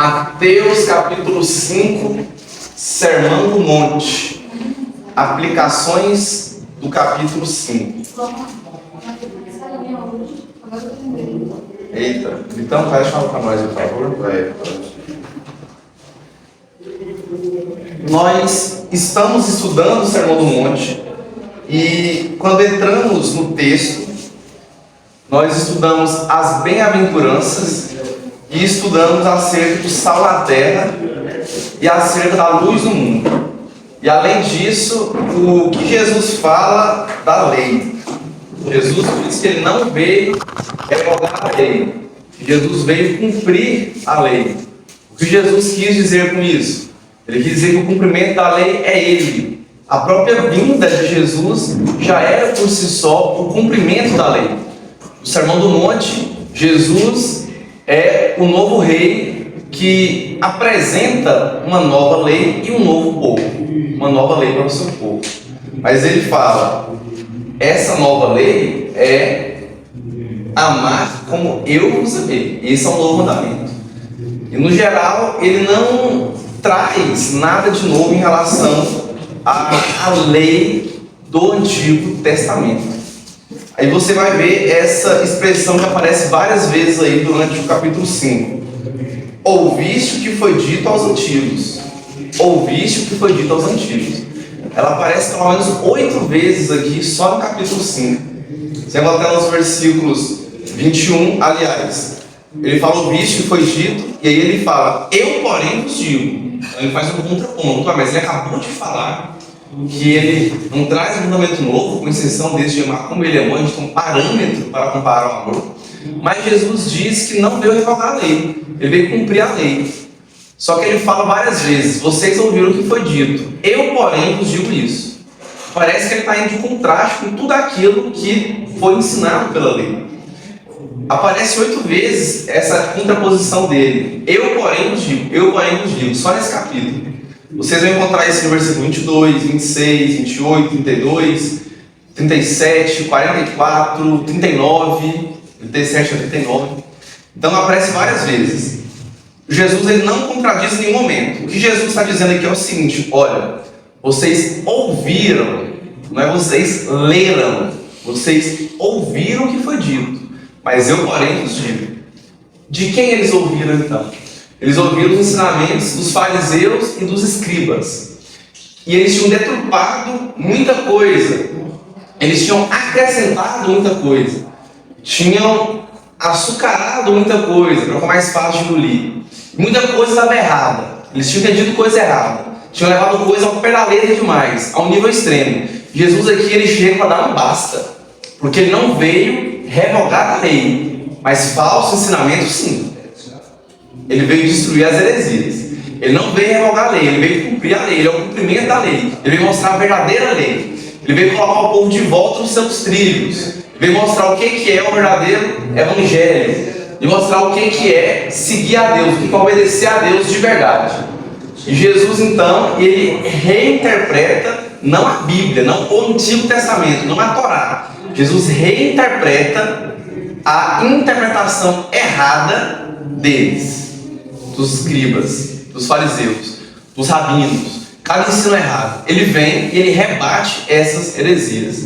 Mateus capítulo 5, Sermão do Monte. Aplicações do capítulo 5. Eita, então vai falar para nós, por favor. Vai. Nós estamos estudando o Sermão do Monte e quando entramos no texto, nós estudamos as bem-aventuranças e estudamos acerca do sal na terra e acerca da luz do mundo. E além disso, o que Jesus fala da lei. Jesus diz que ele não veio revogar a lei. Jesus veio cumprir a lei. O que Jesus quis dizer com isso? Ele quis dizer que o cumprimento da lei é ele. A própria vinda de Jesus já era por si só o cumprimento da lei. No Sermão do Monte, Jesus é o novo rei que apresenta uma nova lei e um novo povo. Uma nova lei para o seu povo. Mas ele fala, essa nova lei é amar como eu vos amei. Esse é um novo mandamento. E no geral, ele não traz nada de novo em relação à lei do Antigo Testamento. Aí você vai ver essa expressão que aparece várias vezes aí durante o capítulo 5. Ouviste o que foi dito aos antigos. Ouviste o que foi dito aos antigos. Ela aparece pelo menos 8 vezes aqui, só no capítulo 5. Você vai até nos versículos 21, aliás. Ele fala, ouviste o que foi dito, e aí ele fala, eu porém vos digo. Então ele faz um contraponto, mas ele acabou de falar que ele não traz um mandamento novo, com exceção desse de amar como ele amou, a gente tem um parâmetro para comparar o amor. Mas Jesus diz que não veio revogar a lei, ele veio cumprir a lei. Só que ele fala várias vezes, vocês ouviram o que foi dito, eu porém vos digo isso. Parece que ele está indo de contraste com tudo aquilo que foi ensinado pela lei. Aparece 8 vezes essa contraposição dele, eu porém vos digo, só nesse capítulo. Vocês vão encontrar isso no versículo 22, 26, 28, 32, 37, 44, 39, 37 a 39. Então aparece várias vezes. Jesus ele não contradiz em nenhum momento. O que Jesus está dizendo aqui é o seguinte, olha, vocês ouviram, não é vocês leram, vocês ouviram o que foi dito, mas eu porém vos digo. De quem eles ouviram então? Eles ouviram os ensinamentos dos fariseus e dos escribas. E eles tinham deturpado muita coisa. Eles tinham acrescentado muita coisa. Tinham açucarado muita coisa, para ficar mais fácil de engolir. Muita coisa estava errada. Eles tinham entendido coisa errada. Tinham levado coisa ao pé da letra demais, a um nível extremo. Jesus aqui ele chega para dar um basta. Porque ele não veio revogar a lei. Mas falso ensinamento sim. Ele veio destruir as heresias. Ele não veio revogar a lei, ele veio cumprir a lei. Ele é o cumprimento da lei. Ele veio mostrar a verdadeira lei. Ele veio colocar o povo de volta nos seus trilhos. Ele veio mostrar o que é o verdadeiro evangelho. E mostrar o que é seguir a Deus, o que é obedecer a Deus de verdade. E Jesus então, ele reinterpreta não a Bíblia, não o Antigo Testamento, não a Torá. Jesus reinterpreta a interpretação errada deles. Dos escribas, dos fariseus, dos rabinos, cada ensino errado. Ele vem e ele rebate essas heresias.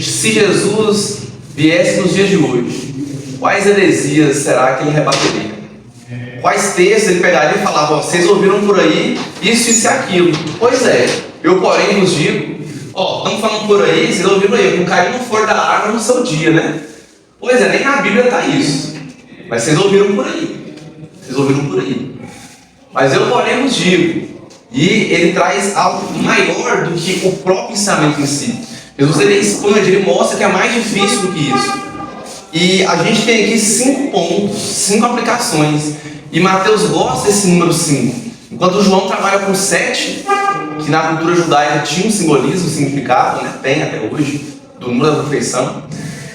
Se Jesus viesse nos dias de hoje, quais heresias será que ele rebateria? Quais textos ele pegaria e falava, vocês ouviram por aí isso, isso e aquilo. Pois é, eu porém vos digo, estamos falando por aí, vocês ouviram aí, não caiu no forno da árvore no seu dia, né? Pois é, nem na Bíblia está isso. Mas vocês ouviram por aí. Vocês ouviram por aí. Mas eu porém vos digo. E ele traz algo maior do que o próprio ensinamento em si. Jesus ele expande, ele mostra que é mais difícil do que isso. E a gente tem aqui 5 pontos, 5 aplicações. E Mateus gosta desse número 5. Enquanto João trabalha com 7, que na cultura judaica tinha um simbolismo, um significado, né? Tem até hoje, do número da perfeição.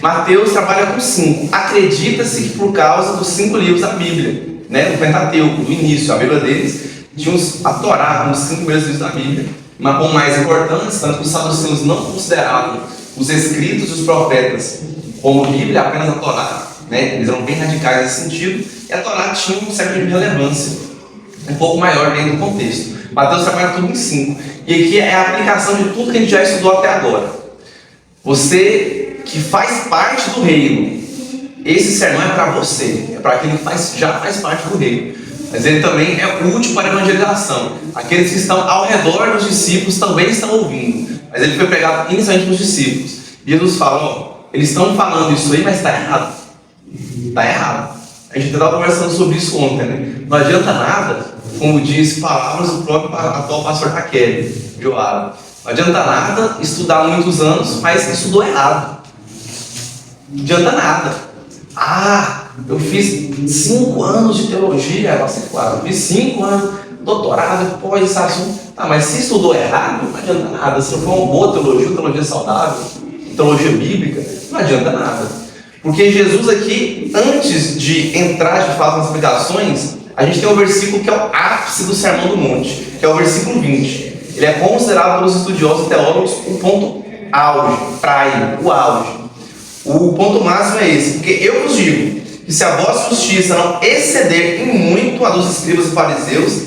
Mateus trabalha com 5. Acredita-se que por causa dos 5 livros da Bíblia, né, do Pentateuco, do início, a Bíblia deles, tinha a Torá, como os 5 primeiros livros da Bíblia, mas como mais importantes, tanto que os saduceus não consideravam os escritos dos profetas como Bíblia, apenas a Torá, né? Eles eram bem radicais nesse sentido, e a Torá tinha um certo tipo de relevância. um pouco maior dentro do contexto. Mateus trabalha tudo em 5. E aqui é a aplicação de tudo que a gente já estudou até agora. Você que faz parte do reino, esse sermão é para você, é para aquele que já faz parte do reino. Mas ele também é útil para a evangelização. Aqueles que estão ao redor dos discípulos também estão ouvindo. Mas ele foi pregado inicialmente para os discípulos. E Jesus fala, ó, eles estão falando isso aí, mas está errado. Está errado. A gente estava conversando sobre isso ontem, né? Não adianta nada, como diz palavras do próprio atual pastor Taqueri, Joara. Não adianta nada estudar muitos anos, mas estudou errado. Não adianta nada. Eu fiz 5 anos de teologia, nossa, claro, eu fiz 5 anos, doutorado, pós esse assunto. Mas se estudou errado, não adianta nada. Se não for uma boa teologia saudável, teologia bíblica, não adianta nada. Porque Jesus aqui, antes de entrar de fato nas aplicações, a gente tem um versículo que é o ápice do Sermão do Monte, que é o versículo 20. Ele é considerado pelos estudiosos e teólogos o ponto auge, o auge. O ponto máximo é esse, porque eu vos digo que se a vossa justiça não exceder em muito a dos escribas e fariseus,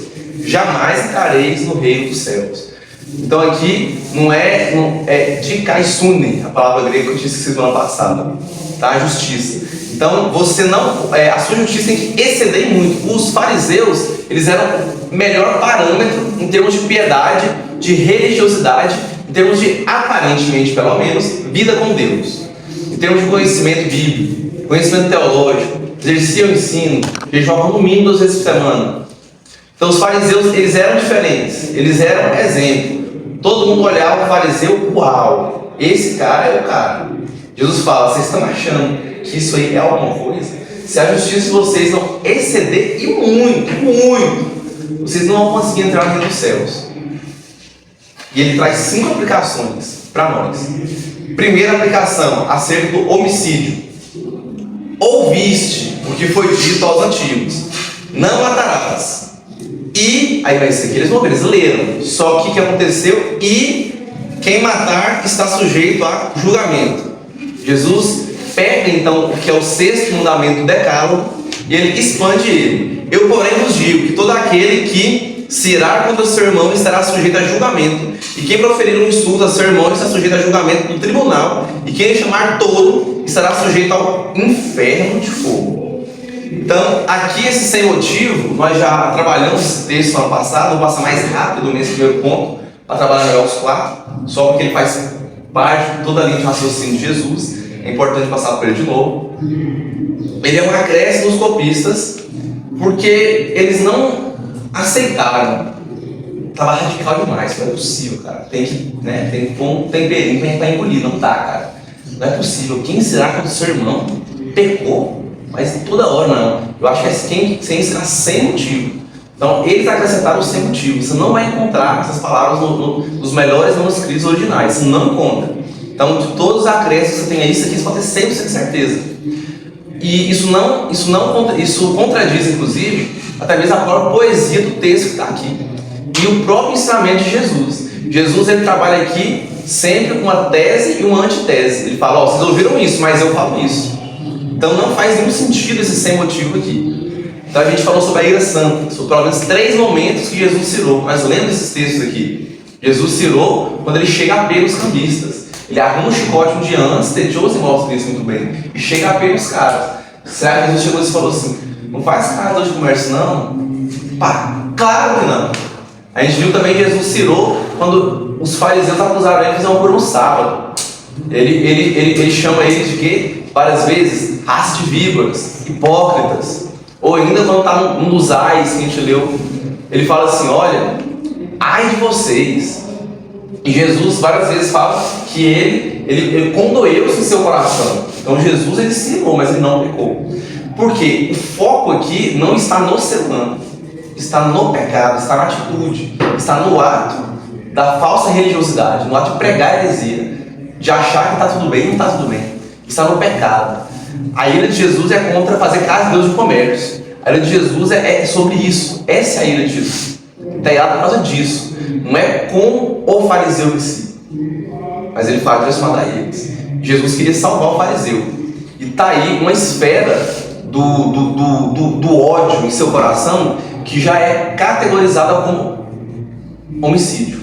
jamais entrareis no reino dos céus. Então aqui não é dikaisune, a palavra grega que eu tinha esquecido no ano passado, tá? A justiça. Então você não, a sua justiça tem que exceder em muito. Os fariseus, eles eram o melhor parâmetro em termos de piedade, de religiosidade, em termos de, aparentemente pelo menos, vida com Deus. Em termos de conhecimento bíblico, conhecimento teológico, exerciam o ensino, jejuavam no mínimo 2 vezes por semana. Então os fariseus, eles eram diferentes, eles eram exemplo. Todo mundo olhava o fariseu, uau, esse cara é o cara. Jesus fala, vocês estão achando que isso aí é alguma coisa? Se a justiça de vocês não exceder, e muito, vocês não vão conseguir entrar no reino dos céus. E ele traz 5 aplicações para nós. Primeira aplicação, acerca do homicídio. Ouviste o que foi dito aos antigos, não matarás. E, aí vai ser que eles não eles leram, só que o que aconteceu? E quem matar está sujeito a julgamento. Jesus pega então o que é o 6º mandamento do decálogo e ele expande ele. Eu porém vos digo que todo aquele que se irar contra o seu irmão estará sujeito a julgamento, e quem proferir um insulto a seu irmão está sujeito a julgamento no tribunal, e quem chamar tolo estará sujeito ao inferno de fogo. Então, aqui esse sem motivo, nós já trabalhamos esse texto no ano passado, vou passar mais rápido nesse primeiro ponto, para trabalhar no Hebreus 4, só porque ele faz parte de toda a linha de raciocínio de Jesus, é importante passar por ele de novo. Ele é um acréscimo dos copistas, porque eles não aceitaram. Estava radical demais, não é possível, cara. Tem que pôr um temperinho para engolir, não dá, cara. Não é possível. Quem será que o seu irmão pecou? Mas toda hora não. Eu acho que é quem ensinar sem motivo. Então, eles acrescentaram sem motivo. Você não vai encontrar essas palavras nos melhores manuscritos originais. Você não encontra. Então, de todos os acréscimos que você tem aí, isso aqui você pode ter 100% de certeza. E isso contradiz, inclusive, até mesmo a própria poesia do texto que está aqui. E o próprio ensinamento de Jesus. Jesus, ele trabalha aqui sempre com uma tese e uma antitese. Ele fala, vocês ouviram isso, mas eu falo isso. Então não faz nenhum sentido esse sem motivo aqui. Então a gente falou sobre a ira santa, sobre pelo menos 3 momentos que Jesus cirou. Mas lembra desses textos aqui? Jesus cirou quando ele chega a pegar os cambistas. Ele arruma um chicote um dia antes, tediou os imóveis deles muito bem, e chega a pegar os caras. Será que Jesus chegou e falou assim, não faz casa de comércio não? Pá, claro que não. A gente viu também que Jesus cirou quando os fariseus acusaram ele de fazer por um sábado. Ele chama eles de quê? Várias vezes, raça de víboras, hipócritas. Ou ainda quando está num dos ais que a gente leu, ele fala assim, olha, ai de vocês. E Jesus várias vezes fala que ele condoeu-se em seu coração. Então Jesus ele ensinou, mas ele não pecou. Porque o foco aqui não está no ser humano, está no pecado, está na atitude, está no ato da falsa religiosidade, no ato de pregar a heresia, de achar que está tudo bem e não está tudo bem. Está no pecado. A ira de Jesus é contra fazer casa de Deus de comércio. A ira de Jesus é sobre isso. Essa é a ira de Jesus. Está errado por causa disso. Não é com o fariseu em si, mas ele fala de mandar eles. Jesus queria salvar o fariseu. E está aí uma esfera do ódio em seu coração que já é categorizada como homicídio.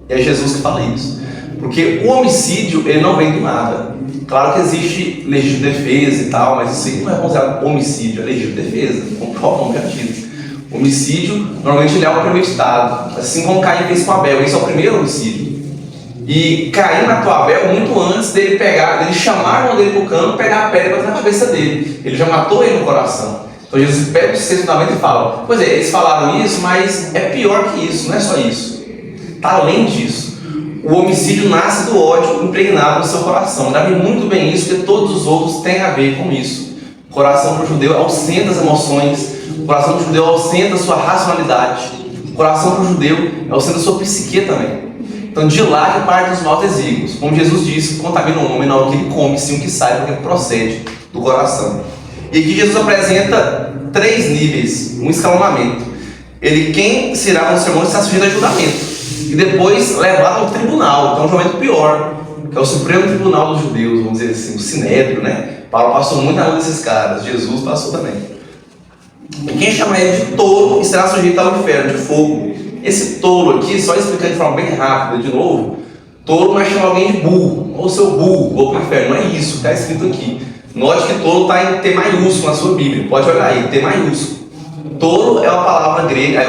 E é Jesus que fala isso. Porque o homicídio, ele não vem do nada. Claro que existe legítima defesa e tal, mas isso aí não é considerado homicídio, é legítima defesa, como o próprio nome já diz. Homicídio, normalmente ele é o premeditado, assim como Caim fez com Abel, esse é o primeiro homicídio. E Caim matou Abel muito antes dele chamar a mão dele pro cano, pegar a pedra e bater na cabeça dele. Ele já matou ele no coração. Então Jesus pega o sexto fundamento e fala: pois é, eles falaram isso, mas é pior que isso, não é só isso. Está além disso. O homicídio nasce do ódio impregnado no seu coração. Sabe muito bem isso, porque todos os outros têm a ver com isso. O coração para o judeu é o centro das emoções. O coração do judeu é o centro da sua racionalidade. O coração para o judeu é o centro da sua psique também. Então de lá que partem os maus desígnios. Como Jesus disse, contamina o homem não é o que ele come, sim o que sai, porque procede do coração. E aqui Jesus apresenta 3 níveis, um escalonamento. Quem será no sermão está sujeito a julgamento. E depois levado ao tribunal, então é um julgamento pior, que é o Supremo Tribunal dos Judeus, vamos dizer assim, o Sinédrio, né? Paulo passou muito na mão desses caras, Jesus passou também. E quem chama ele de tolo estará sujeito ao inferno de fogo. Esse tolo aqui, só explicando de forma bem rápida de novo, tolo não é chamar alguém de burro, ou seu burro, vou para o inferno, não é isso, está escrito aqui. Note que tolo está em T maiúsculo na sua Bíblia, pode olhar aí, T maiúsculo. Tolo é uma palavra grega,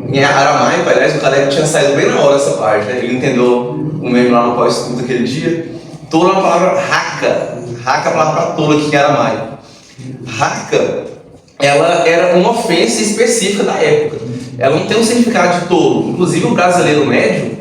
em aramaico, aliás, o Caleb tinha saído bem na hora essa parte, né? Ele entendeu o meme lá no pós-escuta aquele dia. Tolo é uma palavra raca. Raca é a palavra para tolo aqui em aramaico. Raca, ela era uma ofensa específica da época. Ela não tem um significado de tolo. Inclusive o brasileiro médio,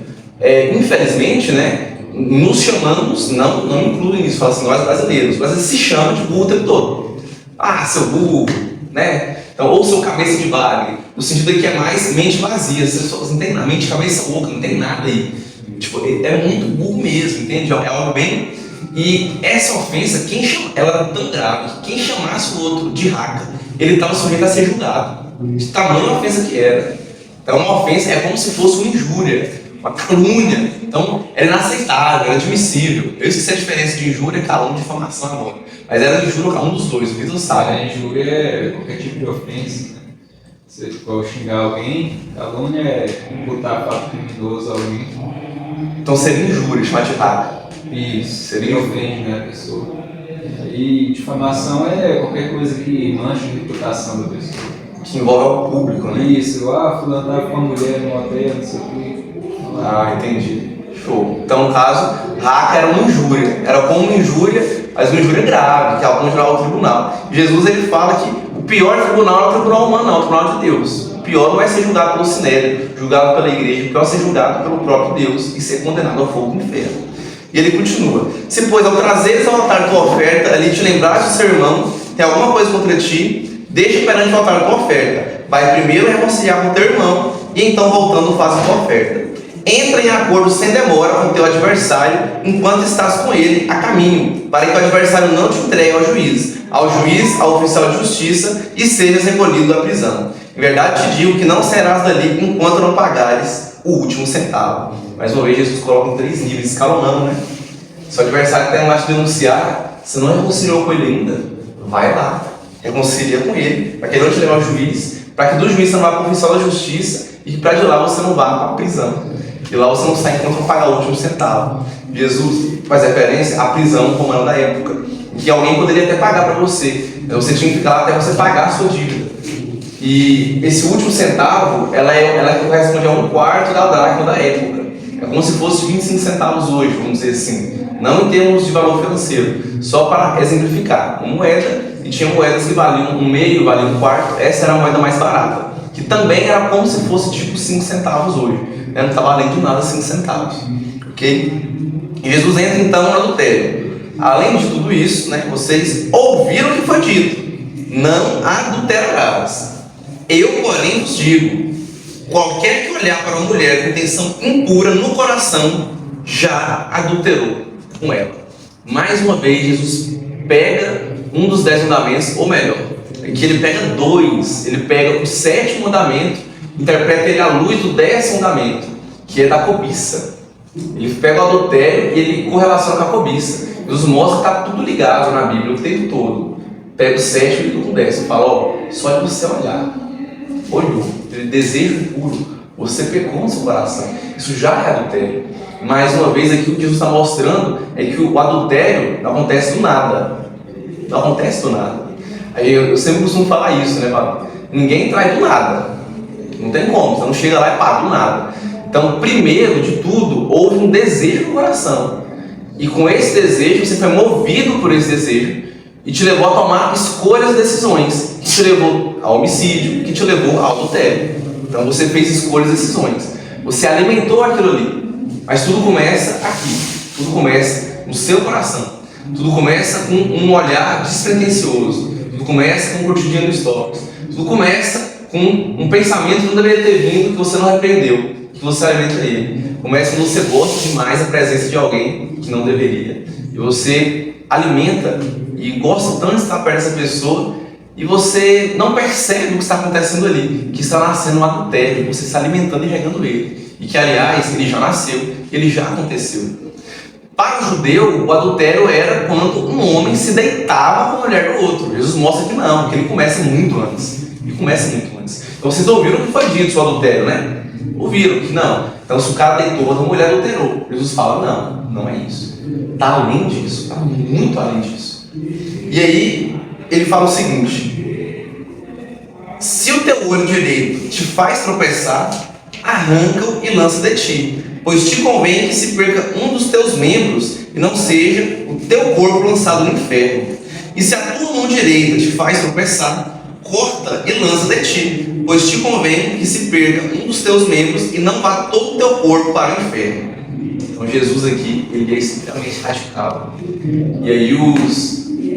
infelizmente, né? Nos chamamos, não incluem isso, fala assim, nós brasileiros, mas ele se chama de burro o tempo todo. Ah, seu burro, né? Então, ou seu cabeça de bagre, no sentido aqui é mais mente vazia, você não tem nada, mente cabeça louca, não tem nada aí. Tipo, é muito burro mesmo, entende? É algo bem... E essa ofensa, ela era tão grave que quem chamasse o outro de raca, ele estava sujeito a ser julgado. De tamanha ofensa que era. Então, uma ofensa é como se fosse uma injúria, uma calúnia. Então, era inaceitável, era admissível. Eu esqueci a diferença de injúria, calúnia e difamação agora. Mas era injúria ou calúnia dos dois, o Vitor sabe. A injúria é qualquer tipo de ofensa, né? Você pode xingar alguém, calúnia é imputar fato criminoso a alguém. Então seria injúria, chamar de raca. Isso, seria ofende, né, a pessoa. E difamação é qualquer coisa que mancha a reputação da pessoa. Que envolve o público, né? Isso, fulano estava com uma mulher no hotel, não sei o quê. Ah, entendi. Show. Então, no caso, raca era uma injúria. Era como uma injúria, mas uma injúria grave, que é algo geral ao tribunal. Jesus ele fala que o pior tribunal não é o tribunal humano, não, é o tribunal de Deus. O pior não é ser julgado pelo Sinédrio, julgado pela igreja, o pior é ser julgado pelo próprio Deus e ser condenado ao fogo do inferno. E ele continua: se, pois, ao trazeres ao altar tua oferta, ali te lembraste do seu irmão, tem alguma coisa contra ti, deixa perante o altar tua oferta. Vai primeiro reconciliar com teu irmão, e então, voltando, faz a tua oferta. Entra em acordo sem demora com teu adversário, enquanto estás com ele a caminho, para que o adversário não te entregue ao juiz, ao oficial de justiça, e sejas recolhido da prisão. Em verdade te digo que não sairás dali enquanto não pagares o último centavo. Mais uma vez, Jesus coloca em 3 níveis, escalonando, né? Se o adversário está lá te denunciar, você não reconciliou com ele ainda, vai lá, reconcilia com ele, para que ele não te leve ao juiz, para que do juiz você não vá para o oficial da justiça, e que para de lá você não vá para a prisão. E lá você não sai enquanto não pagar o último centavo. Jesus faz referência à prisão romana da época, em que alguém poderia até pagar para você. Então você tinha que ficar lá até você pagar a sua dívida. E esse último centavo, ela corresponde a 1/4 da dracma da época. É como se fosse 25 centavos hoje, vamos dizer assim. Não em termos de valor financeiro, só para exemplificar. Uma moeda, e tinha moedas que valiam 1/2, valiam 1/4, essa era a moeda mais barata. Que também era como se fosse tipo 5 centavos hoje. Não estava além de nada 5 centavos. Ok? E Jesus entra então no adultério. Além de tudo isso, né, vocês ouviram o que foi dito: não adulterarás. Eu, porém, vos digo: qualquer que olhar para uma mulher com intenção impura no coração, já adulterou com ela. Mais uma vez, Jesus pega um dos 10 mandamentos, ou melhor, que ele pega 2. Ele pega o 7º mandamento, interpreta ele à luz do 10º mandamento, que é da cobiça. Ele pega o adultério e ele correlaciona com a cobiça. Jesus mostra que está tudo ligado na Bíblia o tempo todo. Pega o 7º e liga com o 10º. Fala, só de você olhar. olhou, teve desejo impuro, você pecou no seu coração. Isso já é adultério. Mais uma vez aqui o que Jesus está mostrando é que o adultério não acontece do nada. Não acontece do nada. Aí eu sempre costumo falar isso, né, Pablo? Ninguém trai do nada. Não tem como, você não chega lá e pá, do nada. Então, primeiro de tudo, houve um desejo no coração. E com esse desejo, você foi movido por esse desejo e te levou a tomar escolhas e decisões, que te levou ao homicídio, que te levou ao adultério. Então você fez escolhas e decisões. Você alimentou aquilo ali. Mas tudo começa aqui. Tudo começa no seu coração. Tudo começa com um olhar despretensioso. Tudo começa com um cotidiano de stories. Tudo começa com um pensamento que não deveria ter vindo, que você não repreendeu, que você alimenta ele. Começa quando você gosta demais da presença de alguém que não deveria. E você alimenta e gosta tanto de estar perto dessa pessoa e você não percebe o que está acontecendo ali, que está nascendo um adultério, você está alimentando e regando ele. E que, aliás, ele já nasceu, ele já aconteceu. Para o judeu, o adultério era quando um homem se deitava com a mulher do outro. Jesus mostra que não, que ele começa muito antes. Ele começa muito antes. Então vocês ouviram o que foi dito sobre o adultério, né? Ouviram que não. Então se o cara deitou, a mulher adulterou. Jesus fala, não é isso. Está além disso, está muito além disso. E aí, ele fala o seguinte: se o teu olho direito te faz tropeçar, arranca-o e lança de ti, pois te convém que se perca um dos teus membros e não seja o teu corpo lançado no inferno. E se a tua mão direita te faz tropeçar, corta e lança de ti, pois te convém que se perca um dos teus membros e não vá todo o teu corpo para o inferno. Então Jesus aqui, ele é extremamente radical. E aí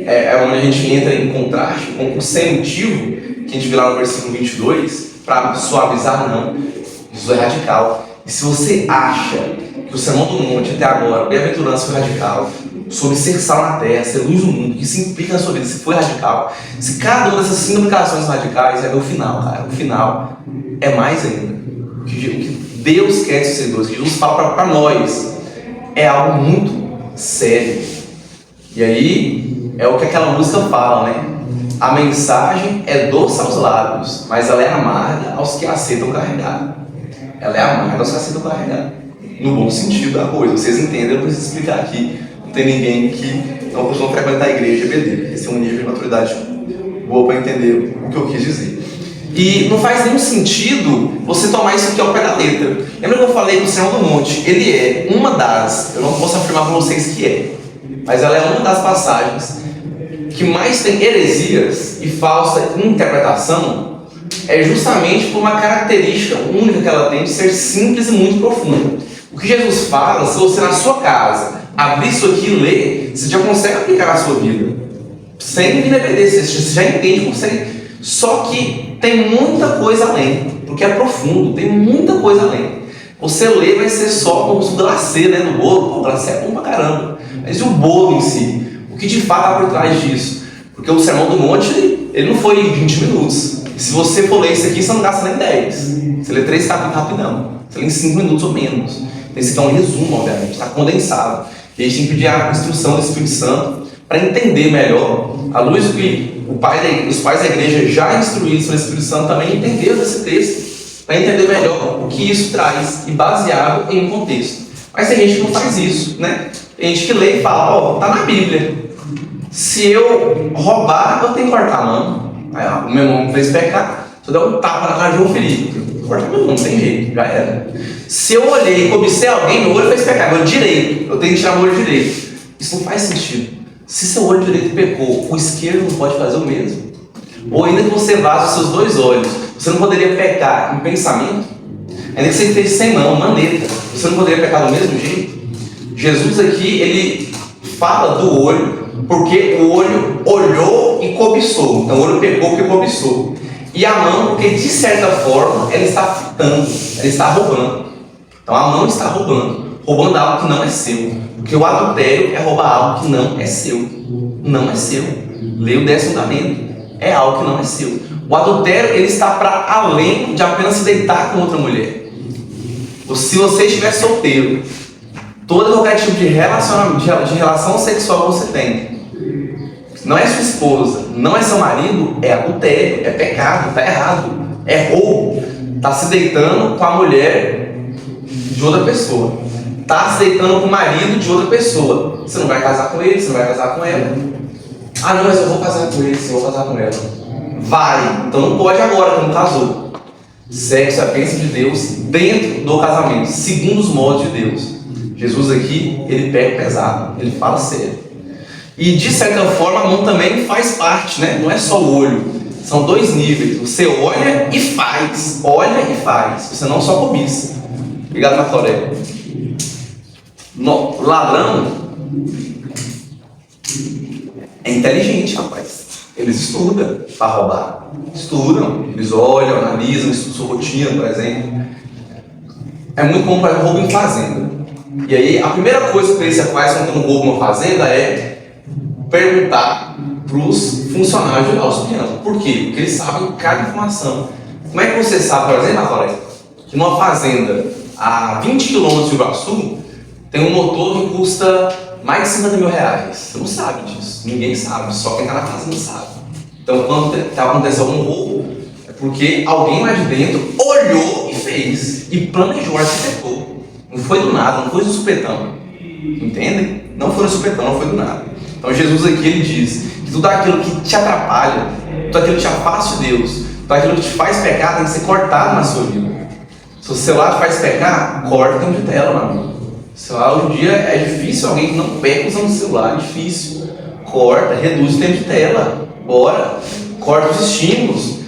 é onde a gente entra em contraste com o sem motivo, que a gente vê lá no versículo 22, para suavizar, não. Jesus é radical. E se você acha que o Sermão do Monte até agora, bem-aventurança, foi radical, sobre ser sal na terra, ser luz do mundo, que isso implica na sua vida, se foi radical, se cada uma dessas 5 implicações são radicais, é o final, cara. O final é mais ainda. O que Deus quer de seus seguidores, que Jesus fala para nós, é algo muito sério. E aí, é o que aquela música fala, né? A mensagem é doce aos lábios, mas ela é amarga aos que aceitam carregar. Ela é amarga aos que aceitam carregar. No bom sentido da coisa. Vocês entendem, eu não preciso explicar aqui. Não tem ninguém que não costuma frequentar a igreja beber. Esse é um nível de maturidade boa para entender o que eu quis dizer. E não faz nenhum sentido você tomar isso aqui ao pé da letra. Lembra que eu falei que o Sermão do Monte, ele é uma das, eu não posso afirmar para vocês que é, mas ela é uma das passagens que mais tem heresias e falsa interpretação, é justamente por uma característica única que ela tem de ser simples e muito profunda. O que Jesus fala, se você na sua casa abrir isso aqui e ler, você já consegue aplicar na sua vida, sem dependência, você já entende, consegue. Só que tem muita coisa além, porque é profundo, tem muita coisa além. Você ler vai ser só como o glacê, né, no bolo. Pô, o glacê é bom pra caramba. Mas e o bolo em si? O que de fato está por trás disso? Porque o Sermão do Monte, ele não foi em 20 minutos. E se você for ler isso aqui, você não gasta nem 10. Você lê 3 capítulos rapidão. Você lê em 5 minutos ou menos. Esse aqui é um resumo, obviamente, está condensado. E a gente tem que pedir a instrução do Espírito Santo para entender melhor, à luz do que os pais da igreja já instruídos pelo Espírito Santo também entenderam esse texto, para entender melhor o que isso traz e baseado em um contexto. Mas tem gente que não faz isso, né? Tem gente que lê e fala, ó, tá na Bíblia. Se eu roubar, eu tenho que cortar a mão. Aí, ó, o meu irmão me fez pecar, se eu der um tapa na cara de João Felipe, corta meu mão, não tem jeito, já era. Se eu olhei e cobicei alguém, meu olho fez pecar, agora direito, eu tenho que tirar meu olho direito. Isso não faz sentido. Se seu olho direito pecou, o esquerdo não pode fazer o mesmo? Ou ainda que você vaze os seus 2 olhos, você não poderia pecar em pensamento? Ainda que você esteja sem mão, maneta, você não poderia pecar do mesmo jeito? Jesus aqui, ele fala do olho, porque o olho olhou e cobiçou. Então o olho pecou porque cobiçou. E a mão, porque de certa forma, ela está fitando, ela está roubando. Então a mão está roubando algo que não é seu. Porque o adultério é roubar algo que não é seu. Não é seu. Leia o 10º mandamento. É algo que não é seu. O adultério, ele está para além de apenas se deitar com outra mulher. Se você estiver solteiro, todo qualquer tipo de relacionamento, de relação sexual que você tem, não é sua esposa, não é seu marido, é adultério, é pecado, está errado. É roubo. Tá se deitando com a mulher de outra pessoa. Tá se deitando com o marido de outra pessoa. Você não vai casar com ele, você não vai casar com ela. Ah, não, mas eu vou casar com ele, eu vou casar com ela. Vai. Então não pode agora, que não casou. Sexo é a bênção de Deus dentro do casamento, segundo os modos de Deus. Jesus aqui, ele pega pesado, ele fala sério. E de certa forma a mão também faz parte, né? Não é só o olho, são dois níveis. Você olha e faz, você não só cobiça. Obrigado, Marco Aurélio. Ladrão é inteligente, rapaz. Eles estudam para roubar. Estudam, eles olham, analisam, estudam sua rotina, por exemplo. É muito comum para roubo em fazenda. E aí, a primeira coisa que a polícia faz quando tem um roubo numa fazenda é perguntar para os funcionários de lá, os peões. Por quê? Porque eles sabem cada informação. Como é que você sabe, por exemplo, agora, que numa fazenda a 20 km de Iguaçu tem um motor que custa mais de 50 mil reais? Você não sabe disso. Ninguém sabe. Só quem está na fazenda sabe. Então, quando acontece algum roubo, é porque alguém lá de dentro olhou e fez. E planejou, arquitetou. Não foi do nada, não foi do supetão. Entendem? Não foi do supetão, não foi do nada. Então Jesus aqui ele diz que tudo aquilo que te atrapalha, tudo aquilo que te afasta de Deus, tudo aquilo que te faz pecar tem que ser cortado na sua vida. Se o celular te faz pecar, corta o tempo de tela, meu amigo. O celular hoje em dia é difícil alguém que não peca usando o celular, é difícil. Corta, reduz o tempo de tela, bora. Corta os estímulos,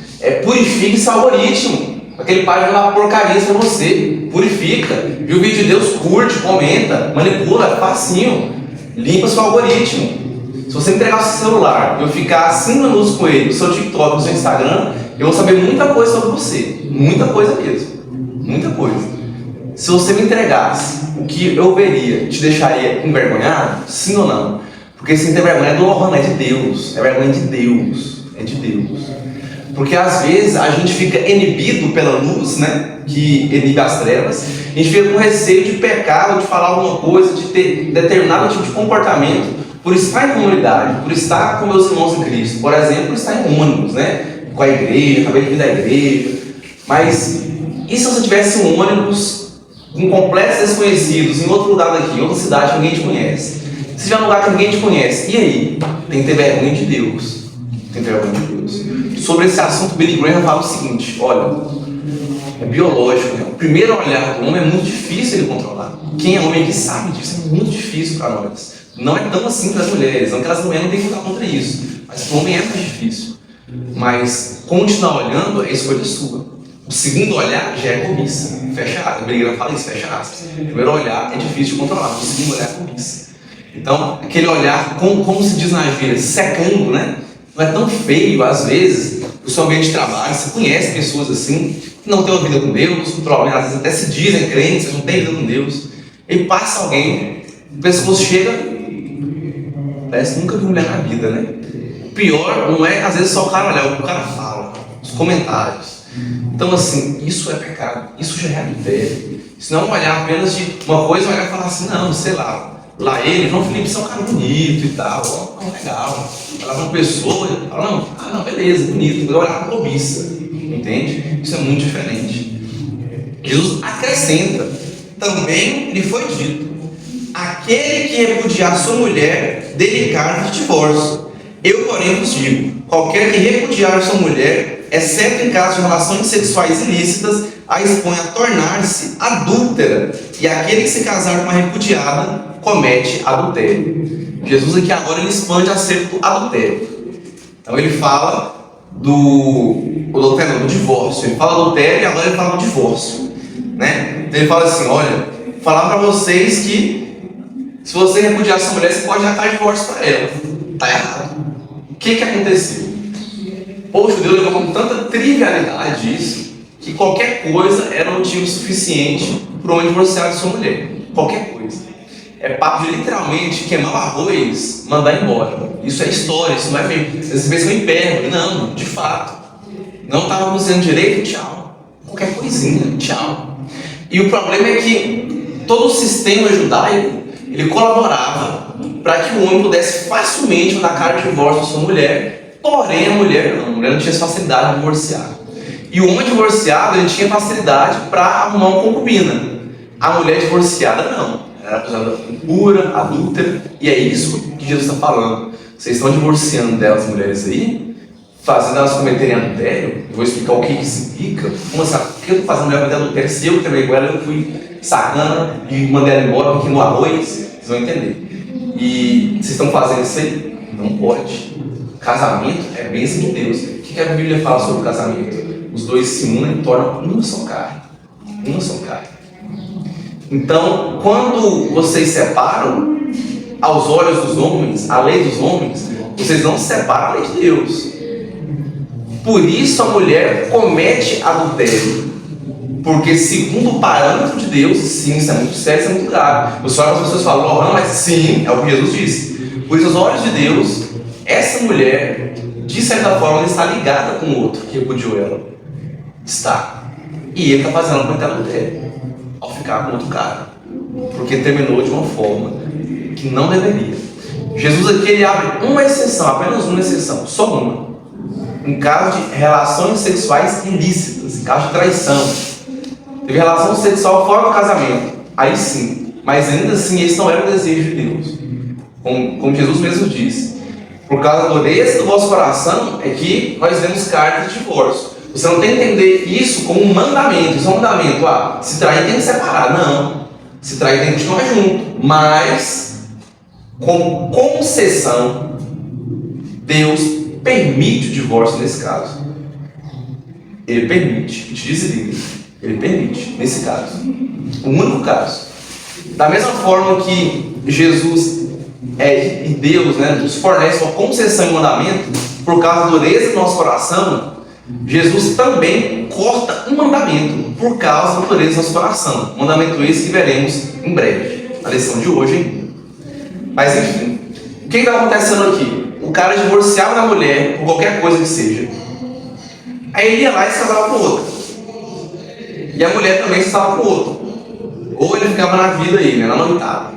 purifique seu algoritmo. Aquele pai vai dar porcarias pra você, purifica. Viu o vídeo de Deus, curte, comenta, manipula, é facinho. Limpa seu algoritmo. Se você entregar o seu celular e eu ficar 5 minutos com ele, no seu TikTok, no seu Instagram, eu vou saber muita coisa sobre você. Muita coisa mesmo. Muita coisa. Se você me entregasse o que eu veria, te deixaria envergonhado? Sim ou não? Porque sem ter vergonha do Lohan, é de Deus. É vergonha de Deus. É de Deus. Porque às vezes a gente fica inibido pela luz, né? Que inibe as trevas. A gente fica com receio de pecar, ou de falar alguma coisa, de ter determinado tipo de comportamento, por estar em comunidade, por estar com meus irmãos em Cristo. Por exemplo, por estar em ônibus, né? Com a igreja, acabei de vir da igreja. Mas e se você tivesse um ônibus com completos desconhecidos, em outro lugar daqui, em outra cidade que ninguém te conhece? Se tiver um lugar que ninguém te conhece, e aí? Tem que ter vergonha de Deus. Tem que ter vergonha de Deus. Sobre esse assunto, Billy Graham fala o seguinte: olha, é biológico, né? O primeiro olhar do homem é muito difícil ele controlar. Quem é homem que sabe disso, é muito difícil para nós. Não é tão assim para as mulheres, não que as mulheres não têm que lutar contra isso, mas para o homem é mais difícil. Mas continuar olhando é escolha sua. O segundo olhar já é cobiça, fecha aspas. Billy Graham fala isso, fecha aspas. O primeiro olhar é difícil de controlar, o segundo olhar é cobiça. Então, aquele olhar, como se diz na gíria, secando, né? Não é tão feio, às vezes, o seu ambiente de trabalho, você conhece pessoas assim, que não têm uma vida com Deus, provavelmente às vezes até se dizem crentes, mas não têm vida com Deus. E passa alguém, o pescoço chega, parece que nunca viu mulher na vida, né? O pior não é, às vezes, só o cara olhar, o cara fala, os comentários. Então, assim, isso é pecado, isso já é adultério. Isso não é um olhar apenas de uma coisa, olhar e falar assim, não, sei lá ele, João Felipe, você é um cara bonito e tal, legal. Ela é uma pessoa, fala, não, beleza, bonito, mas olhar com cobiça, entende? Isso é muito diferente. Jesus acrescenta, também lhe foi dito, aquele que repudiar sua mulher, dele carne de divórcio. Eu, porém, vos digo, qualquer que repudiar sua mulher, exceto em caso de relações sexuais ilícitas, a expõe a tornar-se adúltera, e aquele que se casar com uma repudiada, comete adultério. Jesus aqui agora ele expande acerca do adultério. Então ele fala do divórcio. Ele fala do adultério e agora ele fala do divórcio, né? Então ele fala assim, olha, falar para vocês que se você repudiar sua mulher, você pode já dar divórcio para ela. Está errado. O que aconteceu? O judeu levou com tanta trivialidade isso, que qualquer coisa era motivo suficiente para o homem divorciar de sua mulher. Qualquer coisa. É papo de literalmente queimar o arroz, mandar embora. Isso é história, isso não é meio. Às vezes é hipérbole. Não, de fato. Não estava usando direito, tchau. Qualquer coisinha, tchau. E o problema é que todo o sistema judaico ele colaborava para que o homem pudesse facilmente mandar carta de divórcio à sua mulher, porém a mulher não tinha facilidade de divorciar. E o homem divorciado, ele tinha facilidade para arrumar uma concubina. A mulher divorciada não. Era acusada impura, adúltera. E é isso que Jesus está falando. Vocês estão divorciando delas, mulheres aí, fazendo elas cometerem adultério. Eu vou explicar o que isso significa. Como assim? Por que eu estou fazendo mulher cometer adultério? Se eu terminei com ela, eu fui sacana e mandei ela embora porque no arroz. Vocês vão entender. E vocês estão fazendo isso aí? Não pode. Casamento é bênção de Deus. O que a Bíblia fala sobre o casamento? Os dois se unem e tornam uma só carne. Uma só carne. Então, quando vocês separam, aos olhos dos homens, a lei dos homens, vocês não separam a lei de Deus. Por isso a mulher comete adultério. Porque segundo o parâmetro de Deus, sim, isso é muito sério, isso é muito grave. Os olhos das pessoas falam, oh, não, mas sim, é o que Jesus disse. Por isso, aos olhos de Deus, essa mulher, de certa forma, ela está ligada com o outro que repudiou ela. Está. E ele está fazendo ela cometer adultério ao ficar com outro cara. Porque terminou de uma forma que não deveria. Jesus aqui ele abre uma exceção, apenas uma exceção, só uma. Em caso de relações sexuais ilícitas, em caso de traição. Teve relação sexual fora do casamento, aí sim. Mas ainda assim, esse não era o desejo de Deus. Como Jesus mesmo disse. Por causa da dureza do vosso coração é que nós vemos cartas de divórcio. Você não tem que entender isso como um mandamento. Isso é um mandamento. Se trair tem que separar. Não. Se trair tem que continuar junto. Mas, com concessão, Deus permite o divórcio nesse caso. Ele permite. Te desliga. Ele permite, nesse caso. O único caso. Da mesma forma que Jesus e Deus nos fornece uma concessão e mandamento, por causa da dureza do nosso coração, Jesus também corta um mandamento por causa da dureza do nosso coração. Mandamento esse que veremos em breve, na lição de hoje ainda. Mas enfim, o que está acontecendo aqui? O cara divorciava da mulher por qualquer coisa que seja. Aí ele ia lá e se casava com outra. E a mulher também se casava com outro. Ou ele ficava na vida aí, na noitada.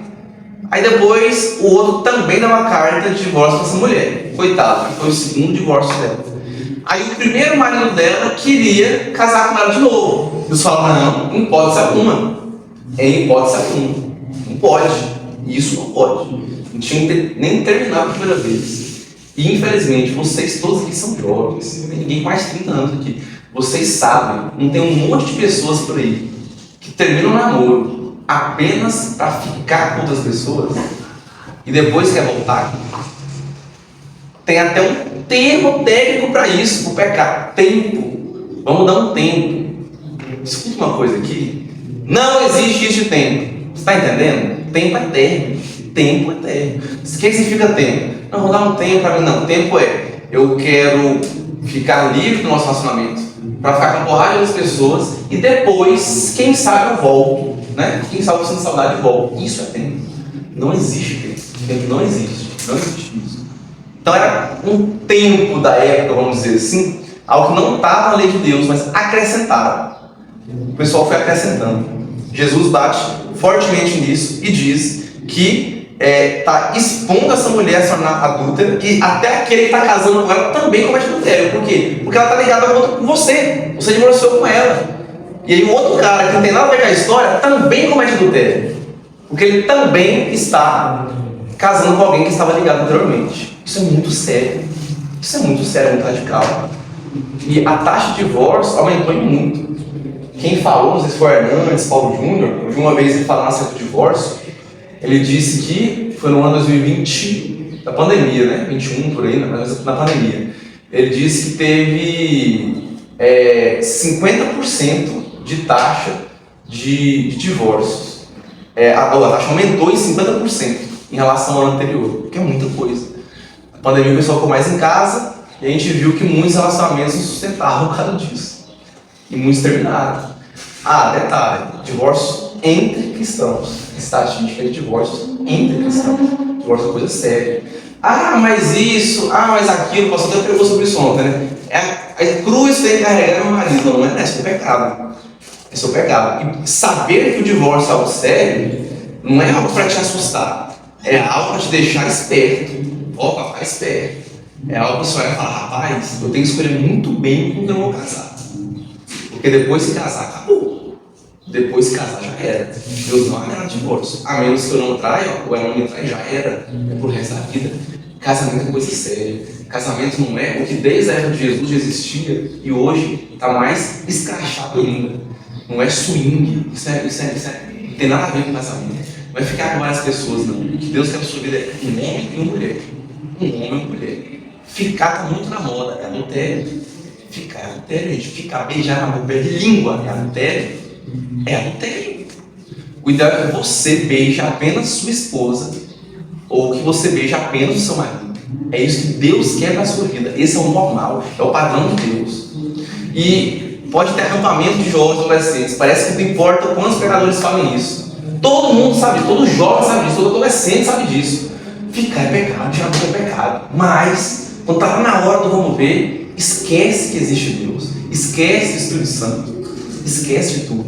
Aí depois o outro também dava carta de divórcio para essa mulher. Coitado, foi o segundo divórcio dela. Aí o primeiro marido dela queria casar com ela de novo. Eles falaram, não, em hipótese alguma. Em hipótese alguma. Não pode. Isso não pode. Não tinha nem terminado a primeira vez. E infelizmente, vocês todos aqui são jovens. Não tem ninguém com mais de 30 anos aqui. Vocês sabem, não tem um monte de pessoas por aí que terminam o namoro apenas para ficar com outras pessoas e depois quer voltar. Tem até um termo técnico para isso, para o pecado. Tempo. Vamos dar um tempo. Escuta uma coisa aqui. Não existe isso de tempo. Você está entendendo? Tempo é término. Tempo é término. O que significa tempo? Não, vou dar um tempo para mim. Não, tempo é eu quero ficar livre do nosso relacionamento para ficar com a porrada de outras pessoas e depois, quem sabe eu volto, né? Quem sabe eu sinto saudade e volto. Isso é tempo. Não existe tempo. Tempo não existe. Não existe isso. Então era um tempo da época, vamos dizer assim, algo que não estava na lei de Deus, mas acrescentaram. O pessoal foi acrescentando. Jesus bate fortemente nisso e diz que está expondo essa mulher a se tornar adúltera e até aquele que está casando com ela também comete adultério. Por quê? Porque ela está ligada com você. Você divorciou com ela. E aí o outro cara que não tem nada a ver com a história também comete adultério. Porque ele também está casando com alguém que estava ligado anteriormente. Isso é muito sério. Isso é muito sério, muito radical. E a taxa de divórcio aumentou em muito. Quem falou, não sei se foi Hernandes, Paulo Júnior, eu vi uma vez ele falando acerca do divórcio. Ele disse que foi no ano 2020, da pandemia, né? 21 por aí, na pandemia. Ele disse que teve 50% de taxa de divórcios. A taxa aumentou em 50% em relação ao ano anterior, que é muita coisa. Na pandemia o pessoal ficou mais em casa e a gente viu que muitos relacionamentos não sustentavam por causa disso. E muitos terminaram. Detalhe, divórcio entre cristãos. Estatística de divórcios entre cristãos. Divórcio é coisa séria. Mas isso, mas aquilo, o pastor até pregou sobre isso ontem, né? É cruz tem que carregar meu marido, não é? É seu pecado. É seu pecado. E saber que o divórcio é algo sério, não é algo para te assustar. É algo para te deixar esperto. Papai, esperto. É algo que você vai falar, rapaz, eu tenho que escolher muito bem com quem eu vou casar. Porque depois que casar, acabou. Depois que casar, já era. Deus não agarra divórcio. A menos que eu não traia, ou ela não me trai, já era. É pro resto da vida. Casamento é coisa séria. Casamento não é o que desde a época de Jesus já existia e hoje está mais escrachado ainda. Não é swing. Isso não tem nada a ver com casamento. Não é ficar com várias pessoas, não. O que Deus quer na sua vida é um homem e uma mulher. Um homem e uma mulher. Ficar está muito na moda. É adultério. Ficar é adultério, gente. Ficar, beijar na boca de língua é adultério. É adultério. O ideal é que você beije apenas sua esposa ou que você beije apenas o seu marido. É isso que Deus quer na sua vida. Esse é o normal, é o padrão de Deus. E pode ter acampamento de jovens adolescentes. Parece que não importa quantos pecadores falam isso. Todo mundo sabe, todo jovem sabe disso, todo adolescente sabe disso. Ficar é pecado, já não é pecado. Mas, quando está lá na hora do vamos ver, esquece que existe Deus. Esquece o Espírito Santo. Esquece de tudo.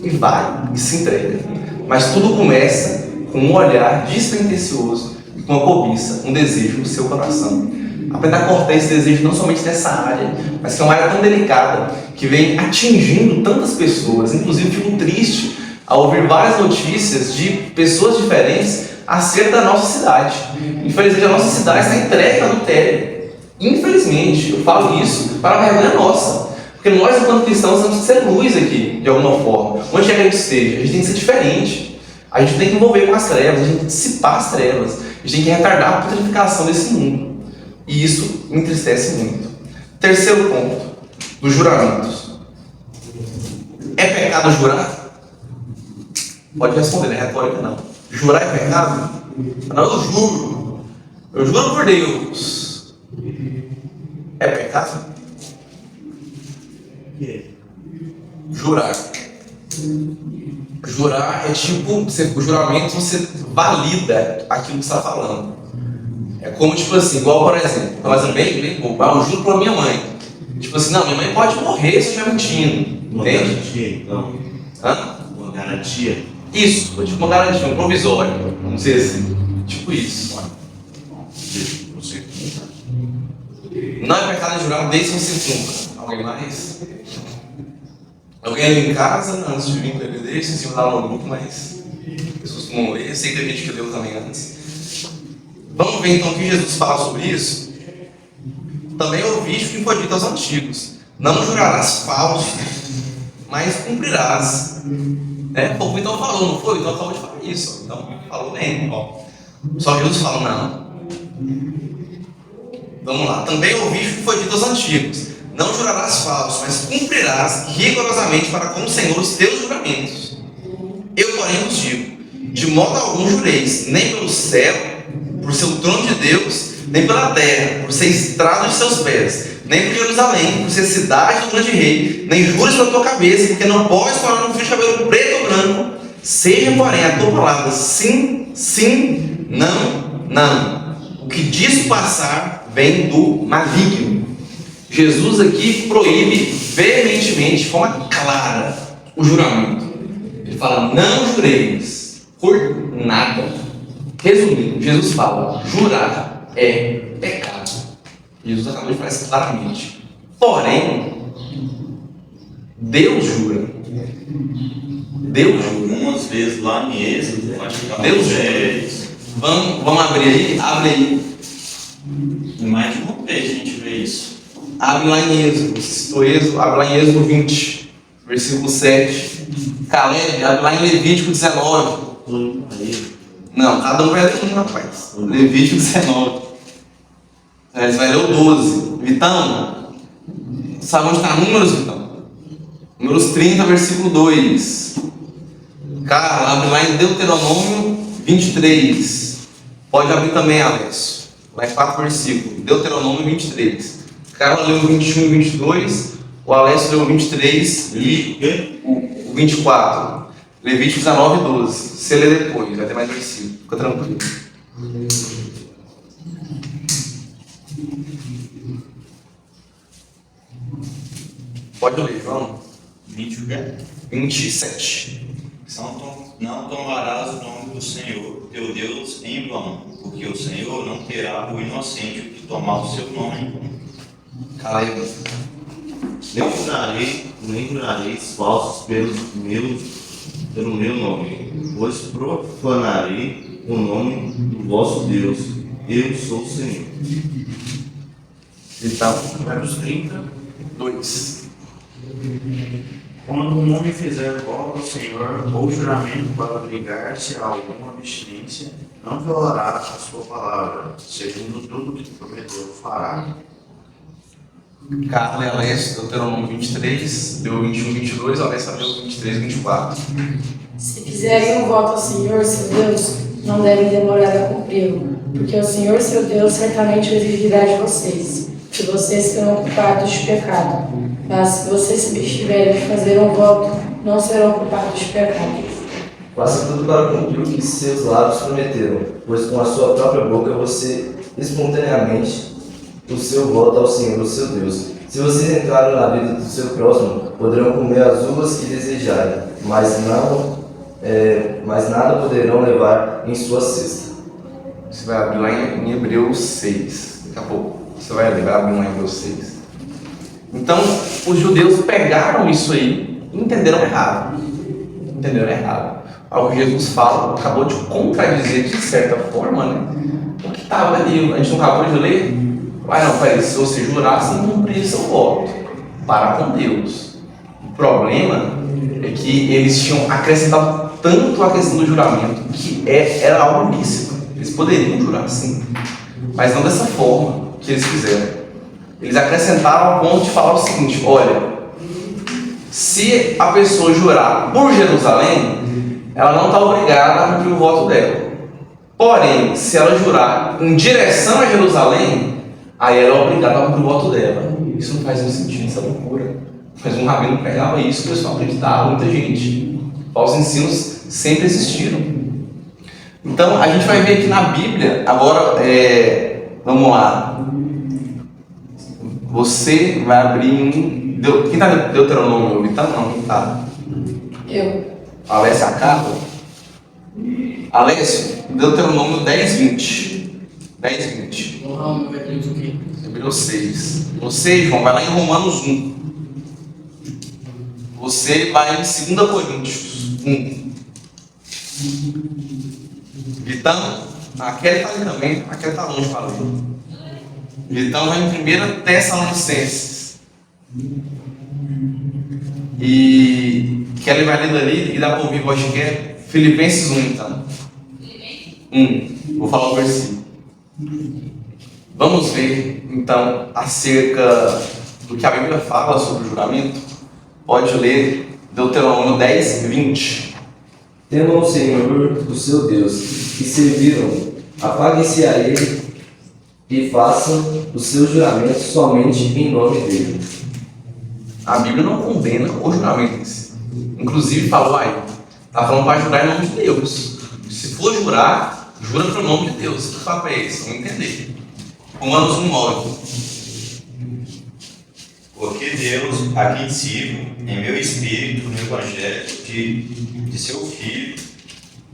E vai, e se entrega. Mas tudo começa com um olhar despretensioso e com uma cobiça, um desejo no seu coração. Aprenda a cortar esse desejo não somente nessa área, mas que é uma área tão delicada, que vem atingindo tantas pessoas. Inclusive, fico triste ao ouvir várias notícias de pessoas diferentes acerca da nossa cidade. Infelizmente, a nossa cidade está entregue ao adultério. Infelizmente, eu falo isso para a vergonha nossa. Porque nós, enquanto cristãos, temos que ser luz aqui, de alguma forma. Onde quer que a gente esteja, a gente tem que ser diferente. A gente tem que envolver com as trevas, a gente tem que dissipar as trevas. A gente tem que retardar a putreficação desse mundo. E isso me entristece muito. Terceiro ponto, dos juramentos. É pecado jurar? Pode responder, não é retórica não. Jurar é pecado? Não, eu juro. Eu juro por Deus. É pecado? Jurar. Jurar é tipo, o juramento você valida aquilo que você está falando. É como tipo assim, igual por exemplo, estou fazendo bem bobo, eu juro para minha mãe. Tipo assim, não, minha mãe pode morrer se eu estiver mentindo. Uma Entende? garantia, então. Hã? Uma garantia. Isso, tipo uma garantia, um provisório, vamos dizer assim. Tipo isso. Você Não é pecado jurar desde que você cumpra. Alguém mais? Alguém ali em casa, antes de vir para a igreja, em cima da no grupo, mas pessoas costumam ler, eu sei que tem gente que leu também antes. Vamos ver então o que Jesus fala sobre isso? Também ouviste o que foi dito aos antigos: não jurarás falso, mas cumprirás. O povo então falou, não foi? Então acabou de falar isso. Então falou bem. Ó. Só que Jesus fala, não. Vamos lá. Também ouviste o que foi dito aos antigos: não jurarás falso, mas cumprirás rigorosamente para com o Senhor os teus juramentos. Eu, porém, vos digo: de modo algum jureis, nem pelo céu, por ser o trono de Deus, nem pela terra, por ser estrado de seus pés, nem por Jerusalém, por ser cidade do grande rei, nem jures pela tua cabeça, porque não podes falar no fio de cabelo preto ou branco. Seja, porém, a tua palavra sim, sim, não, não. O que disso passar vem do maligno. Jesus aqui proíbe veementemente, de forma clara, o juramento. Ele fala, não jureis por nada. Resumindo, Jesus fala, jurar é pecado. Jesus acabou de falar isso claramente. Porém, Deus jura. Deus jura. algumas vezes lá em Êxodo, Deus jura. Vamos abrir aí? Abre aí. Em mais de uma vez a gente vê isso. Abre lá em Êxodo. Abre lá em Êxodo 20, versículo 7. Caleb, abre lá em Levítico 19. Não, cada um vai ler um, rapaz. Levítico 19. Você vai ler o 12. Vitão, sabe onde está Números, Vitão? Números 30, versículo 2. Cara, abre lá em Deuteronômio 23. Pode abrir também, Alex. Lá em 4 versículos. Deuteronômio 23. Carla leu o 21 e 22. O Alex leu o 23 e o 24. Levítico 19 e 12. Você lê depois, vai ter mais versículo. Fica tranquilo. Pode ler, vamos. 27. Não tomarás o nome do Senhor, teu Deus, em vão, porque o Senhor não terá o inocente que tomar o seu nome em vão. Caleb. Eu darei nem jurareis falsos pelo meu nome, pois profanarei o nome do vosso Deus. Eu sou o Senhor. Então, Provérbios 32. Quando um homem fizer voto ao Senhor ou juramento para ligar-se a alguma abstinência, não violará a sua palavra, segundo tudo que prometeu fará. Carla e Alessio, Deuteronômio 23, deu 21, 22, Alessio deu 23, 24. Se fizerem um voto ao Senhor, seu Deus, não devem demorar a cumpri-lo, porque o Senhor, seu Deus, certamente o exigirá de vocês, se vocês serão culpados de pecado. Mas se vocês se abstiverem de fazer um voto, não serão culpados de pecado. Faça tudo para cumprir o que seus lábios prometeram, pois com a sua própria boca você espontaneamente o seu voto ao Senhor, o seu Deus. Se vocês entrarem na vida do seu próximo, poderão comer as uvas que desejarem, mas nada poderão levar em sua cesta. Você vai abrir lá em Hebreus 6, daqui a pouco. Você vai abrir lá em Hebreus 6. Então, os judeus pegaram isso aí e entenderam errado. Entenderam errado. Algo que Jesus fala, acabou de contradizer de certa forma, né? O que estava ali, a gente não acabou de ler? Não, peraí, se você jurasse, não cumprir seu voto para com Deus. O problema é que eles tinham acrescentado tanto a questão do juramento, que era algo lícito. Eles poderiam jurar sim, mas não dessa forma que eles fizeram. Eles acrescentaram ao ponto de falar o seguinte: olha, se a pessoa jurar por Jerusalém, ela não está obrigada a cumprir o voto dela. Porém, se ela jurar em direção a Jerusalém, aí ela é obrigada a cumprir o voto dela. Isso não faz nenhum sentido, isso é loucura. Mas um rabino pregava isso, o pessoal acreditava, muita gente. Falsos ensinos sempre existiram. Então, a gente vai ver aqui na Bíblia, agora, vamos lá. Você vai abrir em... Quem está Deuteronômio? Então, não está. Eu. Alessio, a Carla. Alessio, Deuteronômio 10, 20. 10, 20. Hebreus 6. Você, João, vai lá em Romanos 1. Você vai em 2 Coríntios 1. Vitão, aquele está ali também, aquele está longe para ler. Vitão vai em 1 Tessalonicenses. E Kelly vai lendo ali e dá para ouvir o que é Filipenses 1, então. 1. Vou falar o versículo. Vamos ver, então, acerca do que a Bíblia fala sobre o juramento. Pode ler Deuteronômio 10, 20. Temam o Senhor, o seu Deus, que serviram, apaguem-se a Ele e façam os seus juramentos somente em nome dEle. A Bíblia não condena o juramento em si. Inclusive falou aí, está falando para jurar em nome de Deus. Se for jurar, jura para o nome de Deus. Que papo é esse? Vamos entender. Romanos 1:9. Porque Deus, a quem sirvo, em meu espírito, no Evangelho de seu Filho,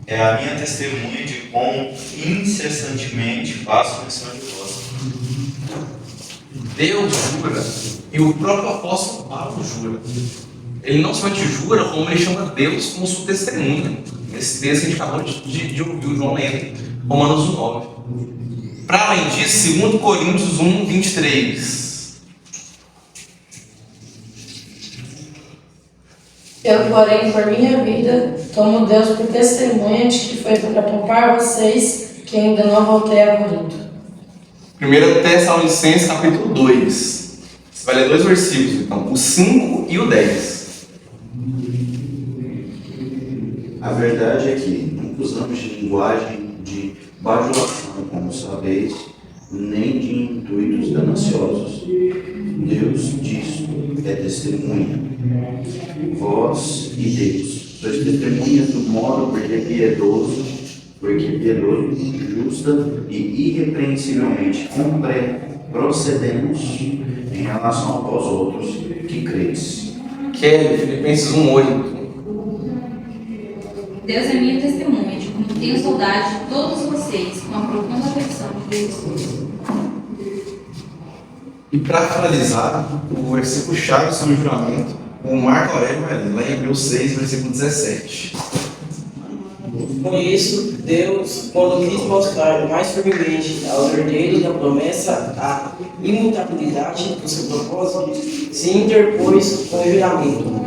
é a minha testemunha de como incessantemente faço menção de vós. Deus jura, e o próprio apóstolo Paulo jura. Ele não somente jura, como ele chama Deus como sua testemunha. Esse texto que a gente acabou de ouvir o João lendo, Romanos 1:9. Para além disso, 2 Coríntios 1, 23. Eu, porém, por minha vida, tomo Deus por testemunha de que foi para poupar vocês que ainda não voltei a Corinto. 1 Tessalonicenses capítulo 2. Você vai ler 2 versículos, então, o 5 e o 10. A verdade é que não usamos de linguagem de bajulação, como sabeis, nem de intuitos gananciosos. Deus disso é testemunha. Vós e Deus sois testemunhas do modo porque piedoso, justa e irrepreensivelmente procedemos em relação a vós outros que creis. Kelly, Filipenses 1:8. Deus é minha testemunha de como tenho saudade de todos vocês com a profunda afeição de Jesus. E para finalizar, o versículo chave sobre o juramento O Marco Aurélio vai ler, lá em Hebreus 6, versículo 17. Por isso, Deus, quando quis mostrar mais firmemente aos herdeiros da promessa a imutabilidade do seu propósito, se interpôs com o juramento.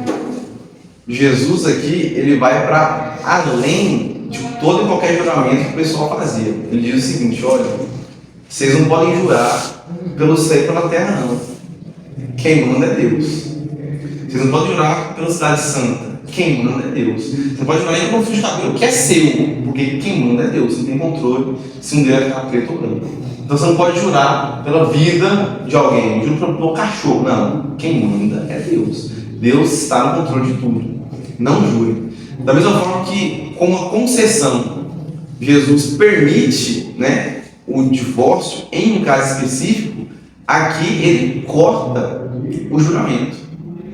Jesus aqui, ele vai para além de todo e qualquer juramento que o pessoal fazia. Ele diz o seguinte: olha, vocês não podem jurar pelo céu e pela terra, não. Quem manda é Deus. Vocês não podem jurar pela cidade santa. Quem manda é Deus. Você não pode jurar nem pelo fio de cabelo, que é seu, porque quem manda é Deus. Você não tem controle se um deles ficar preto ou branco. Então você não pode jurar pela vida de alguém, jura pelo cachorro. Não, quem manda é Deus. Deus está no controle de tudo. Não jure. Da mesma forma que, com a concessão, Jesus permite, né, o divórcio em um caso específico, aqui ele corta o juramento.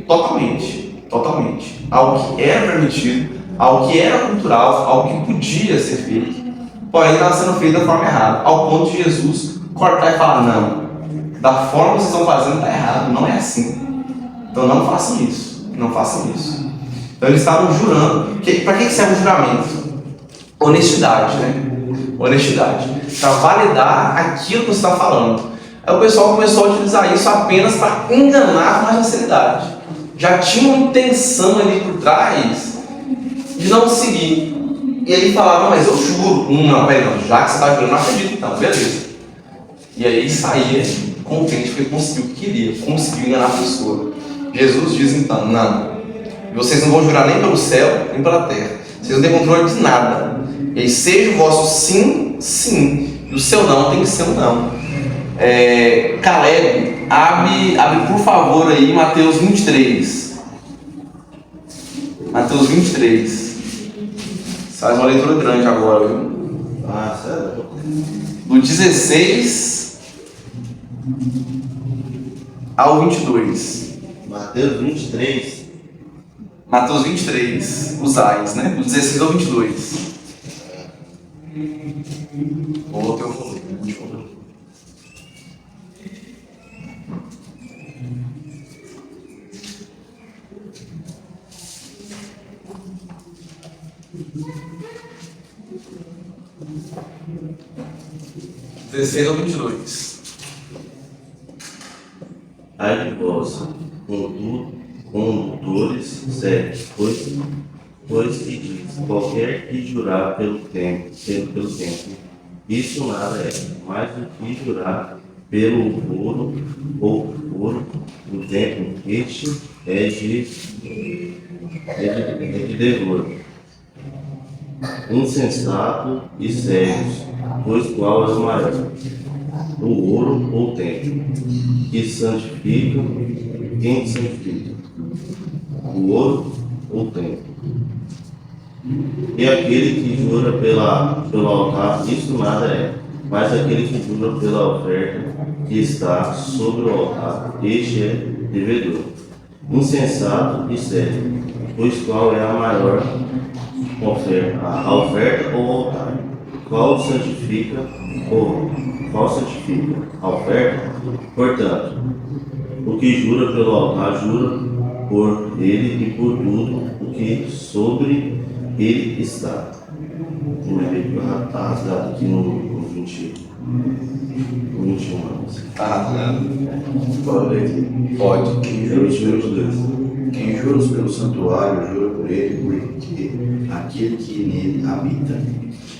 Totalmente. Algo que era permitido, algo que era cultural, algo que podia ser feito, porém estava sendo feito da forma errada, ao ponto de Jesus cortar e falar: não, da forma que vocês estão fazendo está errado, não é assim. Então não façam isso. Então eles estavam jurando. Para que serve o juramento? Honestidade, né? Honestidade. Para validar aquilo que você está falando. Aí o pessoal começou a utilizar isso apenas para enganar com a sinceridade. Já tinha uma intenção ali por trás de não seguir. E aí falavam: mas eu juro. Não, peraí, não. Já que você está jurando, não acredito. Então, beleza. E aí saía contente porque conseguiu o que queria. Conseguiu enganar a pessoa. Jesus diz então: não. Vocês não vão jurar nem pelo céu, nem pela terra. Vocês não têm controle de nada. E aí, seja o vosso sim, sim. E o seu não tem que ser um não. Caleb, abre por favor aí Mateus 23. Mateus 23. Faz uma leitura grande agora, viu? Ah, sério? Do 16 ao 22. Mateus 23. Mateus 23, os ais, né? Do 16 ao 22. Vou ter o volume. Do 16 ao 22. Ai de vós, condutores cegos, pois que diz: qualquer que jurar pelo templo, isso nada é, mais do que jurar pelo ouro ou ouro do templo, este é de devor. Insensato e cegos, pois qual é o maior? O ouro ou o templo? Que santifica, quem santifica? O ouro ou o templo? E aquele que jura pelo altar, isso nada é, mas aquele que jura pela oferta que está sobre o altar, este é devedor. Insensato e cego, pois qual é a maior oferta? A oferta ou o altar? Qual santifica? A oferta? Portanto, o que jura pelo altar, jura por ele e por tudo o que sobre ele está. Está rasgado aqui no 21. Tá rasgado? Pode ler aqui. Pode. Quem jura pelo santuário, jura por ele, porque aquele que nele habita.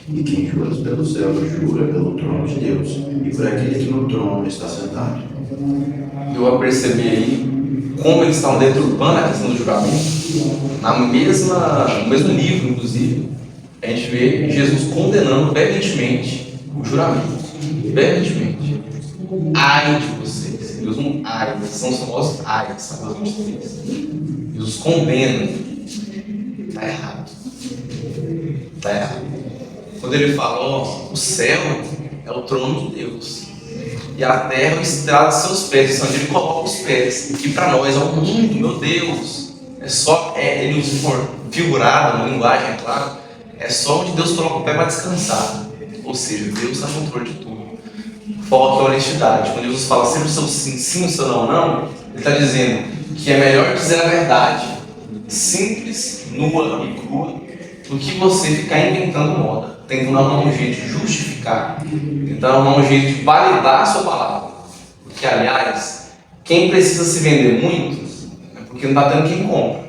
E quem jura pelo céu, jura pelo trono de Deus, e por aquele que no trono está sentado. Deu a perceber aí como eles estão deturpando a questão do juramento. No mesmo livro, inclusive, a gente vê Jesus condenando veementemente o juramento. Veementemente. Ai de vocês. Deus não ai, são os famosos ai, Mateus 23. Jesus condena. Está errado. Está errado. Quando ele fala: ó, o céu é o trono de Deus e a terra é o estrado dos seus pés, onde ele coloca os pés, que para nós é o mundo, meu Deus, ele usa figurado, uma linguagem, é claro, é só onde Deus coloca o pé para descansar, ou seja, Deus está no controle de tudo. Falta a honestidade. Quando Jesus fala sempre o seu sim, sim, o seu não, não, ele está dizendo: que é melhor dizer a verdade, simples, nua e crua, do que você ficar inventando moda, tentando arrumar um jeito de justificar, tentando arrumar um jeito de validar a sua palavra. Porque, aliás, quem precisa se vender muito é porque não está tendo quem compra.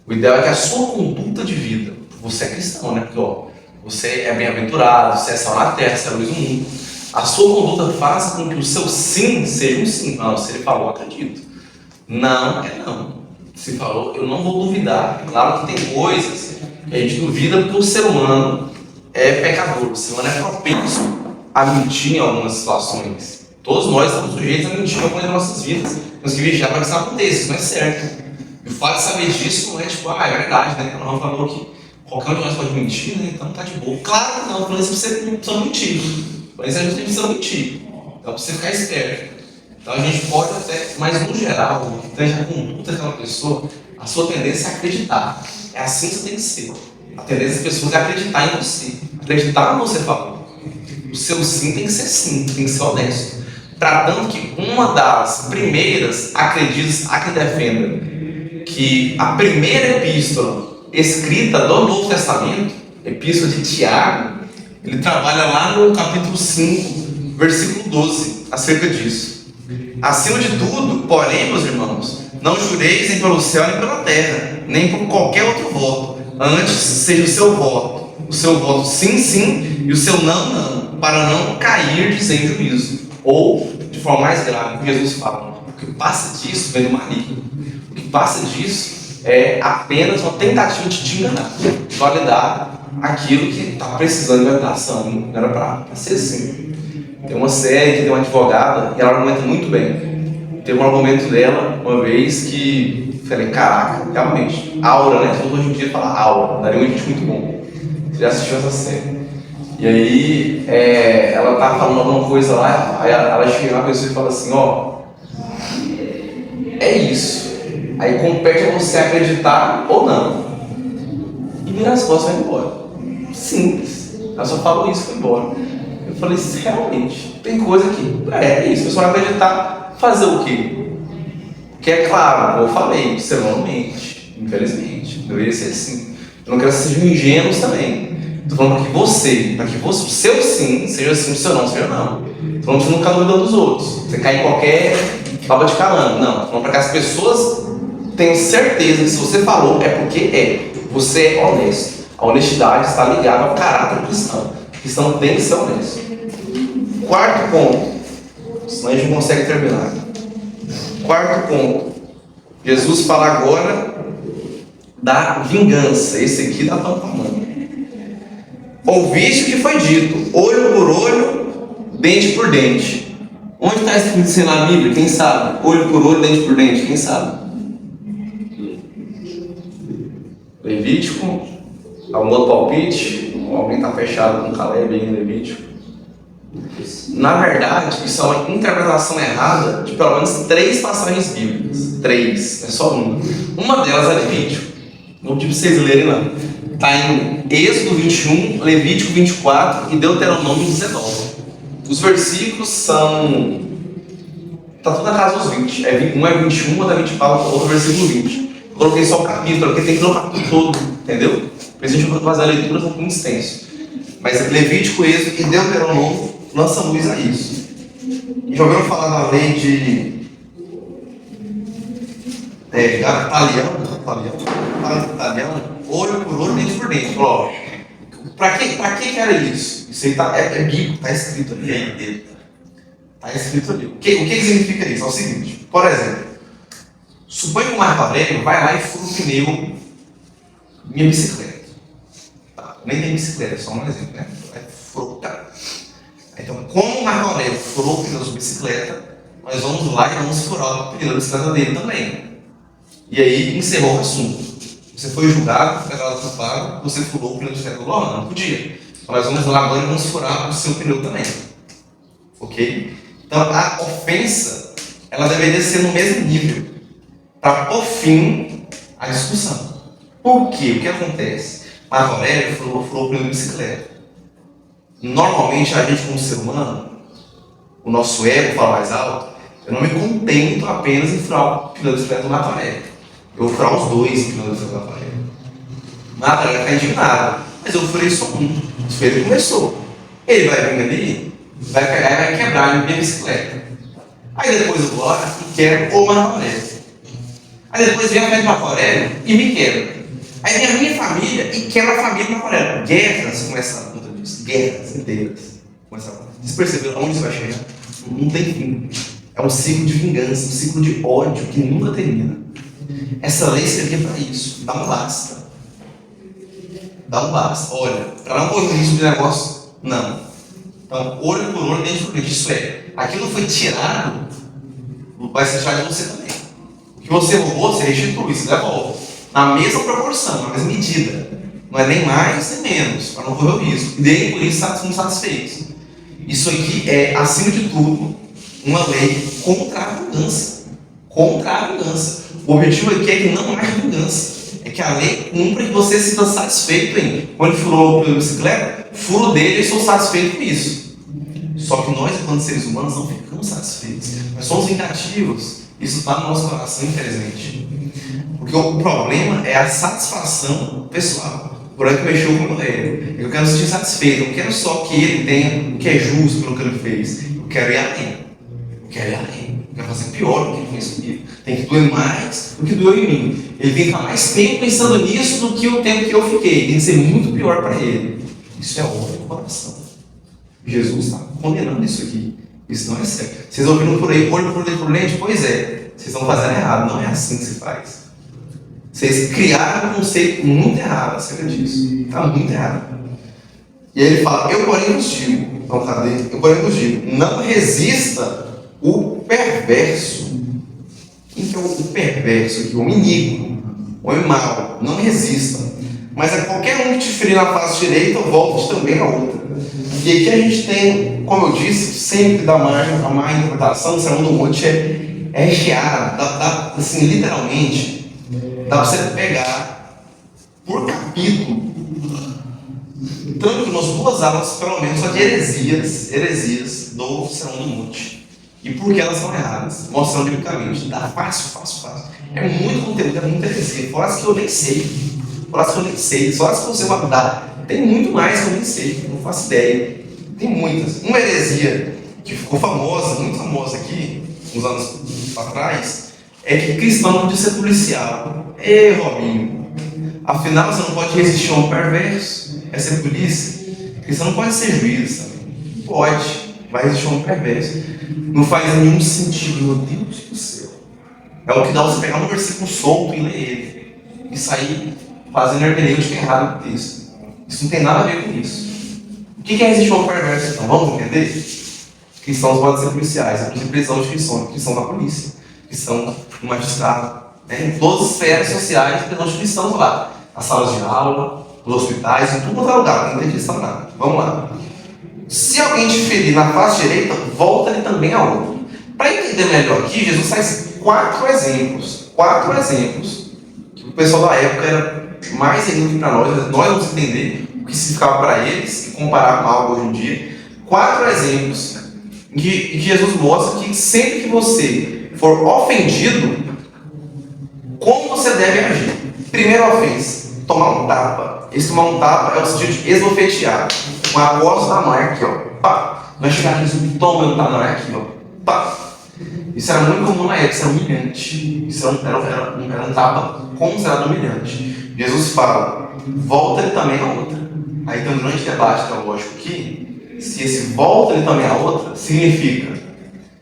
O ideal é que a sua conduta de vida, você é cristão, né? Porque ó, você é bem-aventurado, você é sal na terra, você é luz do mundo. A sua conduta faça com que o seu sim seja um sim. Não, se ele falou, eu acredito. Não é não. Se falou, eu não vou duvidar. Claro que tem coisas que a gente duvida porque o ser humano é pecador. O ser humano é propenso a mentir em algumas situações. Todos nós estamos sujeitos a mentir em algumas das nossas vidas. Temos que vigiar para que isso não aconteça, isso não é certo. E o fato de saber disso não é tipo, é verdade, né? Ela falou que qualquer um de nós pode mentir, né? Então tá de boa. Claro que não, falando isso você não precisa mentir. Falando isso a gente precisa mentir. Então precisa ficar esperto. Então a gente pode até, mas no geral, durante a conduta daquela pessoa, a sua tendência é acreditar. É assim que você tem que ser. A tendência das pessoas é acreditar em você. Acreditar no que você falou. O seu sim tem que ser sim, tem que ser honesto. Tratando que uma das primeiras acreditas a quem defenda que a primeira epístola escrita do Novo Testamento, epístola de Tiago, ele trabalha lá no capítulo 5, versículo 12, acerca disso. Acima de tudo, porém, meus irmãos, não jureis nem pelo céu nem pela terra, nem por qualquer outro voto. Antes seja o seu voto sim, sim, e o seu não, não, para não cairdes em juízo. Ou, de forma mais grave, o que Jesus fala, o que passa disso vem do maligno. O que passa disso é apenas uma tentativa de te enganar, de validar aquilo que está precisando de validação. Não era para ser assim. Tem uma série que tem uma advogada e ela argumenta muito bem. Teve um argumento dela uma vez que falei, caraca, realmente, aura, né? Todo hoje em dia fala aura, daria um vídeo muito bom. Você já assistiu essa série? E aí ela tá falando alguma coisa lá, aí ela chega na pessoa e fala assim, ó, é isso. Aí compete a você acreditar ou não. E vira as costas e vai embora. Simples. Ela só falou isso e foi embora. Eu falei, realmente, tem coisa que é isso. A pessoa vai acreditar, fazer o quê? Porque é claro, como eu falei, você não mente, infelizmente. Deveria ser assim. Eu não quero que vocês sejam ingênuos também. Estou falando para que o seu sim seja sim, o seu não seja não. Estou falando para você não ficar duvidando dos outros. Você cair em qualquer baba de calango. Não, estou falando para que as pessoas tenham certeza que se você falou é porque é. Você é honesto. A honestidade está ligada ao caráter cristão. O cristão tem que ser honesto. Quarto ponto. Senão a gente não consegue terminar. Quarto ponto. Jesus fala agora da vingança. Esse aqui dá pano para mão. Ouviste o que foi dito, olho por olho, dente por dente. Onde está escrito isso na Bíblia? Quem sabe? Olho por olho, dente por dente, quem sabe? Levítico, algum outro palpite? Alguém está fechado com Caleb aí em Levítico? Na verdade, isso é uma interpretação errada de pelo menos 3 passagens bíblicas. 3, não é só uma. Uma delas é Levítico. Não tive pra vocês lerem, não. Está em Êxodo 21, Levítico 24 e Deuteronômio 19. Os versículos são... Está tudo na casa dos 20. Um é 21, outro é 24, outro é versículo 20. Eu coloquei só o capítulo, porque tem que ler o capítulo todo, entendeu? Por isso a gente vai fazer a leitura, é muito extenso. Mas Levítico, Êxodo e Deuteronômio lançam luz a isso. Já ouviram falar da lei de... Italiano? Olho por olho, dente por dente. Para que era isso? Isso aí é bíblico, está escrito ali. Está escrito ali. O que significa isso? É o seguinte, por exemplo, suponha que o Marco Aurélio vai lá e fura o pneu minha bicicleta. Tá? Nem tem bicicleta, é só um exemplo, né? Furou o cara. Então, como o Marco Aurélio furou o pneu da bicicleta, nós vamos lá e vamos furar o pneu da bicicleta dele também. E aí encerrou o assunto. Você foi julgado, foi levado para o pago, você furou o pneu de bicicleta. Não podia. Então nós vamos lá agora e vamos furar o seu pneu também. Ok? Então a ofensa, ela deveria ser no mesmo nível, para pôr fim à discussão. Por quê? O que acontece? Marco Aurélio furou o pneu de bicicleta. Normalmente a gente como ser humano, o nosso ego fala mais alto, Eu não me contento apenas em furar o pneu da bicicleta do Nataré. Eu vou furar os dois pneus da bicicleta do Nataré. O Nataré vai ficar indignado. Mas eu furei só um. Isso ele começou. Ele vai vir ali, vai pegar e vai quebrar a minha bicicleta. Aí depois eu vou lá e quebro o Marco Aurélio. Aí depois vem a festa do Marco Aurélio e me quebra. Aí vem a minha família e quebra a família do Marco Aurélio. Guerras começam a conta disso. Guerras inteiras. Vocês perceberam aonde isso vai chegar? Não tem fim. É um ciclo de vingança, um ciclo de ódio que nunca termina. Essa lei servia para isso. Dá um basta. Dá um basta. Olha, para não correr risco de negócio, não. Então, olho por olho, dente por dente. Isso é, aquilo foi tirado, vai ser tirado de você também. O que você roubou, você restitui, você devolve. Na mesma proporção, na mesma medida. Não é nem mais nem menos, para não correr o risco. E daí, por isso, estamos satisfeitos. Isso aqui é, acima de tudo, uma lei contra a vingança. Contra a vingança. O objetivo aqui é que não haja vingança. É que a lei cumpra e você se sinta satisfeito em. Quando ele furou pela bicicleta, furo dele, eu estou satisfeito com isso. Só que nós, enquanto seres humanos, não ficamos satisfeitos. Nós somos vingativos. Isso está no nosso coração, infelizmente. Porque o problema é a satisfação pessoal. Por aí que mexeu com o meu reino. Eu quero me sentir satisfeito. Eu não quero só que ele tenha o que é justo pelo que ele fez. Eu quero ir além. Eu quero ir além. Eu quero fazer pior do que ele fez comigo. Tem que doer mais do que doeu em mim. Ele tem que ficar mais tempo pensando nisso do que o tempo que eu fiquei. Tem que ser muito pior para ele. Isso é ódio do coração. Jesus está condenando isso aqui. Isso não é certo. Vocês ouviram por aí, olho por dente? Pois é. Vocês estão fazendo errado. Não é assim que se faz. Vocês criaram um conceito muito errado acerca disso. Está muito errado. E aí ele fala, eu porém vos digo. Então, cadê? Eu porém vos digo, não resista o perverso. Quem que é o perverso aqui? O inimigo. O mau. Não resista. Mas a qualquer um que te ferir na face direita, volte também a outra. E aqui a gente tem, como eu disse, sempre da margem, a má interpretação, o Sermão do Monte é recheado, assim, literalmente, dá para você pegar por capítulo, tanto que umas 2 aulas, pelo menos, só de heresias do Sermão do Monte. E por que elas são erradas, mostrando biblicamente. Dá fácil. É muito conteúdo, é muita heresia. Fora as que eu nem sei. Fora as que você vai mudar. Tem muito mais que eu nem sei, não faço ideia. Tem muitas. Uma heresia que ficou famosa, muito famosa aqui, uns anos atrás, é que cristão não podia ser policial. Ei, Robinho, afinal você não pode resistir a um perverso, é ser polícia. Cristão não pode ser juiz também. Pode, vai resistir a um perverso. Não faz nenhum sentido, meu Deus do céu. É o que dá você pegar um versículo solto e ler ele. E sair fazendo hermenêutica errada do texto. Isso não tem nada a ver com isso. O que é resistir a um perverso, então? Vamos entender? Cristãos podem ser policiais, inclusive prisão de cristãos da polícia, cristão do magistrado, né? Em todas as esferas sociais, prisão de cristãos lá. Nas salas de aula, nos hospitais, em tudo quanto é lugar, não tem cristão nada. Vamos lá. Se alguém te ferir na face direita, volta-lhe também a outra. Para entender melhor aqui, Jesus faz 4 exemplos. 4 exemplos. Que o pessoal da época era mais ainda que para nós vamos entender o que significava para eles e comparar com algo hoje em dia. 4 exemplos em que Jesus mostra que sempre que você for ofendido, como você deve agir. Primeira ofensa, tomar um tapa. Esse tomar um tapa é o sentido de esbofetear. Com a costa da mão aqui, ó. Pá. Não é chegar aqui e toma um tapa, não é aqui, ó. Pá. Isso era muito comum na época, isso era humilhante. Isso era um tapa considerado humilhante. Jesus fala, volta-lhe também a outra. Aí tem um grande debate teológico aqui, se esse volta-lhe também a outra significa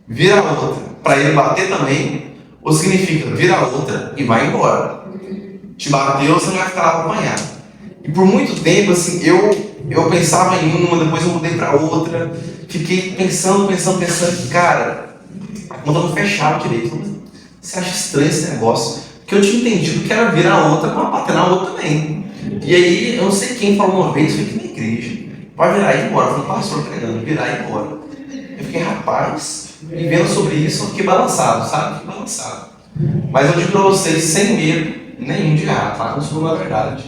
vira a outra para ele bater também, ou significa vira a outra e vai embora. Te bateu, você não vai ficar lá para apanhar. E por muito tempo, assim, eu pensava em uma, depois eu mudei para outra, fiquei pensando, cara, a conta não fechava direito. Você acha estranho esse negócio? Porque eu tinha entendido que era virar a outra para bater na outra também. E aí, eu não sei quem falou uma vez, foi aqui na igreja, vai virar e ir embora. Eu falei, pastor pregando, virar e ir embora. Eu fiquei, rapaz, e vendo sobre isso, eu fiquei balançado, sabe? Fiquei balançado. Mas eu digo para vocês, sem medo nenhum de errar, tá? Não sou na verdade.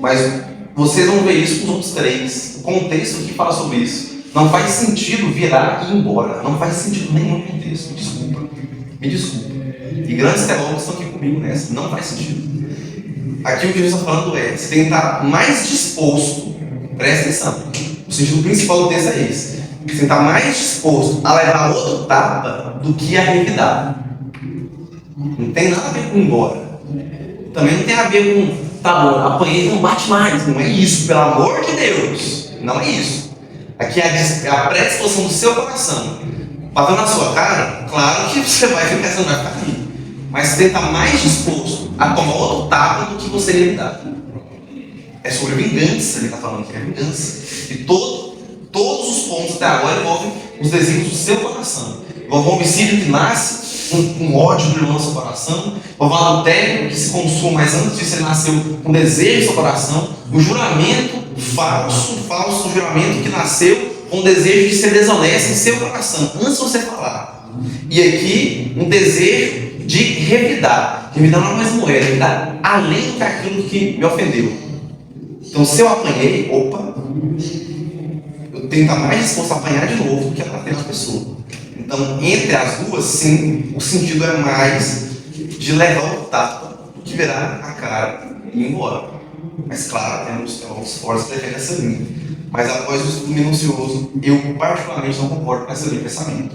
Mas vocês vão ver isso com os outros 3. O contexto aqui fala sobre isso. Não faz sentido virar e ir embora. Não faz sentido nenhum no contexto. Me desculpa. E grandes teólogos estão aqui comigo nessa. Não faz sentido. Aqui o que Jesus está falando é, você tem que estar mais disposto, presta atenção, o sentido principal do texto é esse. Você tem que estar mais disposto a levar outro tapa do que a revidar. Não tem nada a ver com ir embora. Também não tem a ver com, tá bom, apanhei, não bate mais. Não é isso, pelo amor de Deus. Não é isso. Aqui é a predisposição do seu coração. Batendo na sua cara, claro que você vai ficar, você não vai ficar ali. Mas você tem que estar mais disposto a tomar outro tapa do que você ia dar. É sobre vingança, ele está falando que é vingança. E todos os pontos até agora envolvem os desígnios do seu coração. Envolve um homicídio que nasce com ódio brilhando no seu coração. Envolve um adultério que se consuma, mas antes disso ele nasceu com desejo no seu coração. O juramento falso juramento que nasceu com o desejo de ser desonesto em seu coração, antes de você falar. E aqui, um desejo de revidar. Revidar não é mais moeda, revidar além daquilo que me ofendeu. Então, se eu apanhei, opa, eu tenho que estar mais disposto a apanhar de novo do que a bater na pessoa. Então, entre as duas, sim, o sentido é mais de levar o tapa do que virar a cara e ir embora. Mas, claro, temos os fortes que defendem essa linha. Mas, após o estudo minucioso, eu particularmente não concordo com essa linha de pensamento.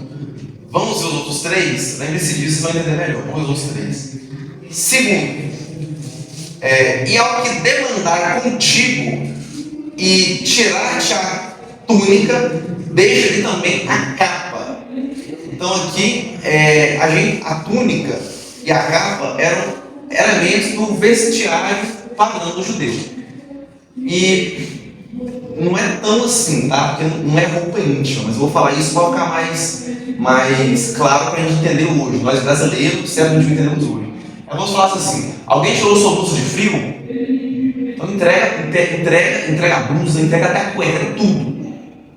Vamos ver os outros três? Lembre-se disso, vocês vão entender melhor. Vamos ver os outros três. Segundo, e ao que demandar contigo e tirar-te a túnica, deixa-lhe também a capa. Então aqui, a túnica e a capa eram elementos do vestiário padrão do judeu. E não é tão assim, tá? Porque não é roupa íntima, mas eu vou falar isso para ficar mais claro para a gente entender hoje. Nós brasileiros, certamente entendemos hoje. Eu vou falar assim: alguém tirou sua blusa de frio? Então entrega a blusa, entrega até a cueca, tudo.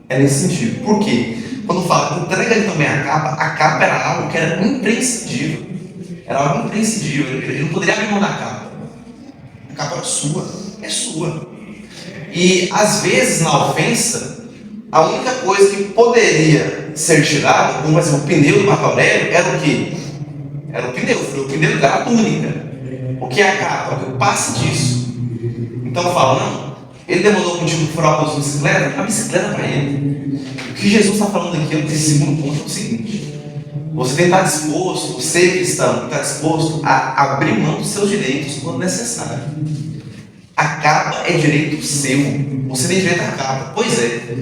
É nesse sentido. Por quê? Quando fala entrega também a capa era algo que era imprescindível. Era algo imprescindível. Ele não poderia abrir mão da capa. A capa era sua, é sua. E às vezes na ofensa, a única coisa que poderia ser tirada, como por exemplo o pneu do Marco Aurélio, era o quê? Era o pneu era a túnica. O que é a capa? O passe disso. Então eu falo, não, ele demandou contigo furar a bicicleta, a bicicleta para ele. O que Jesus está falando aqui nesse segundo ponto é o seguinte: você tem que estar disposto, você cristão, tem que estar disposto a abrir mão dos seus direitos quando necessário. A capa é direito seu. Você tem direito à capa. Pois é.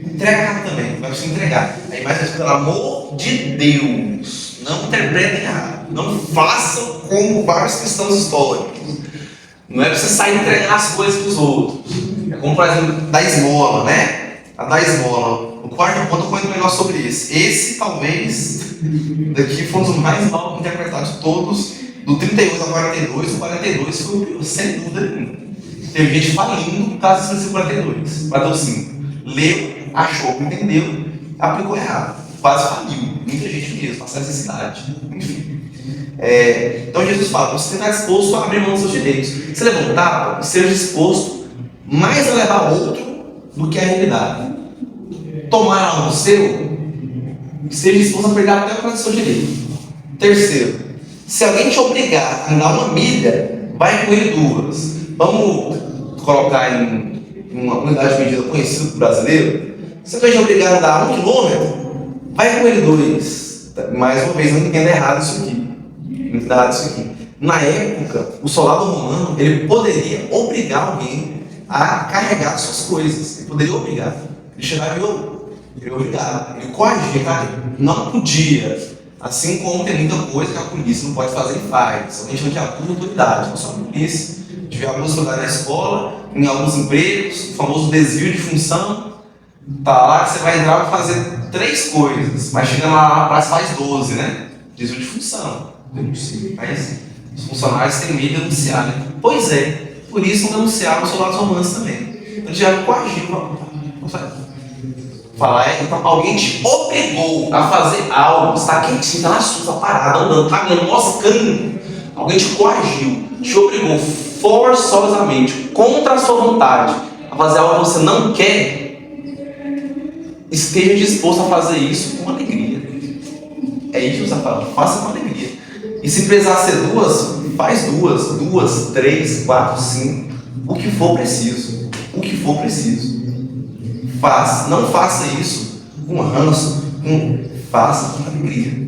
Entrega a capa também. Vai precisar entregar. Aí vai dizer, pelo amor de Deus, não interpretem errado. Não façam como vários cristãos históricos. Não é para você sair entregando as coisas para os outros. É como, por exemplo, da esmola, né? A da esmola. O quarto ponto eu conto melhor sobre esse. Esse, talvez, daqui foi um dos mais mal interpretados de todos. Do 38 ao 42, o 42 foi o pior, sem dúvida nenhuma. Teve gente falindo por causa desse 42. Bateu 5. Leu, achou que entendeu, aplicou errado. Quase faliu. Muita gente mesmo, passa necessidade. Enfim. Então Jesus fala, você está disposto a abrir mão dos seus direitos. Você levou um tapa, seja disposto mais a levar outro do que a realidade. Tomar algo seu, seja disposto a perder até o seu direito. Terceiro, se alguém te obrigar a andar uma milha, vai com ele 2. Vamos colocar em uma unidade de medida conhecida do brasileiro. Se alguém te obrigar a andar 1 quilômetro, vai com ele 2. Mais uma vez, não entenda errado isso aqui. Na época, o soldado romano, ele poderia obrigar alguém a carregar suas coisas. Ele poderia obrigar. Ele chegava e ele obrigava. Ele coagia, cara. Não podia. Assim como tem muita coisa que a polícia não pode fazer e faz. A gente não tinha abuso de autoridade, não só a polícia. Tive abuso de autoridade na escola, em alguns empregos, o famoso desvio de função. Tá lá que você vai entrar para fazer 3 coisas, mas chega lá na praça faz 12, né? Desvio de função. Mas os funcionários têm medo de denunciar, né? Pois é, por isso não denunciaram os soldados romanos também. Então já coagiu. Falar, então alguém te obrigou a fazer algo, está quentinho, está na sua, está parado, andando, caminhando, moscando. Alguém te coagiu, te obrigou forçosamente, contra a sua vontade, a fazer algo que você não quer. esteja disposto a fazer isso com alegria. É isso que você está falando, faça com alegria. E se precisar ser duas, faz duas, 3, 4, 5, o que for preciso. O que for preciso. Não faça isso com ranço, faça com alegria.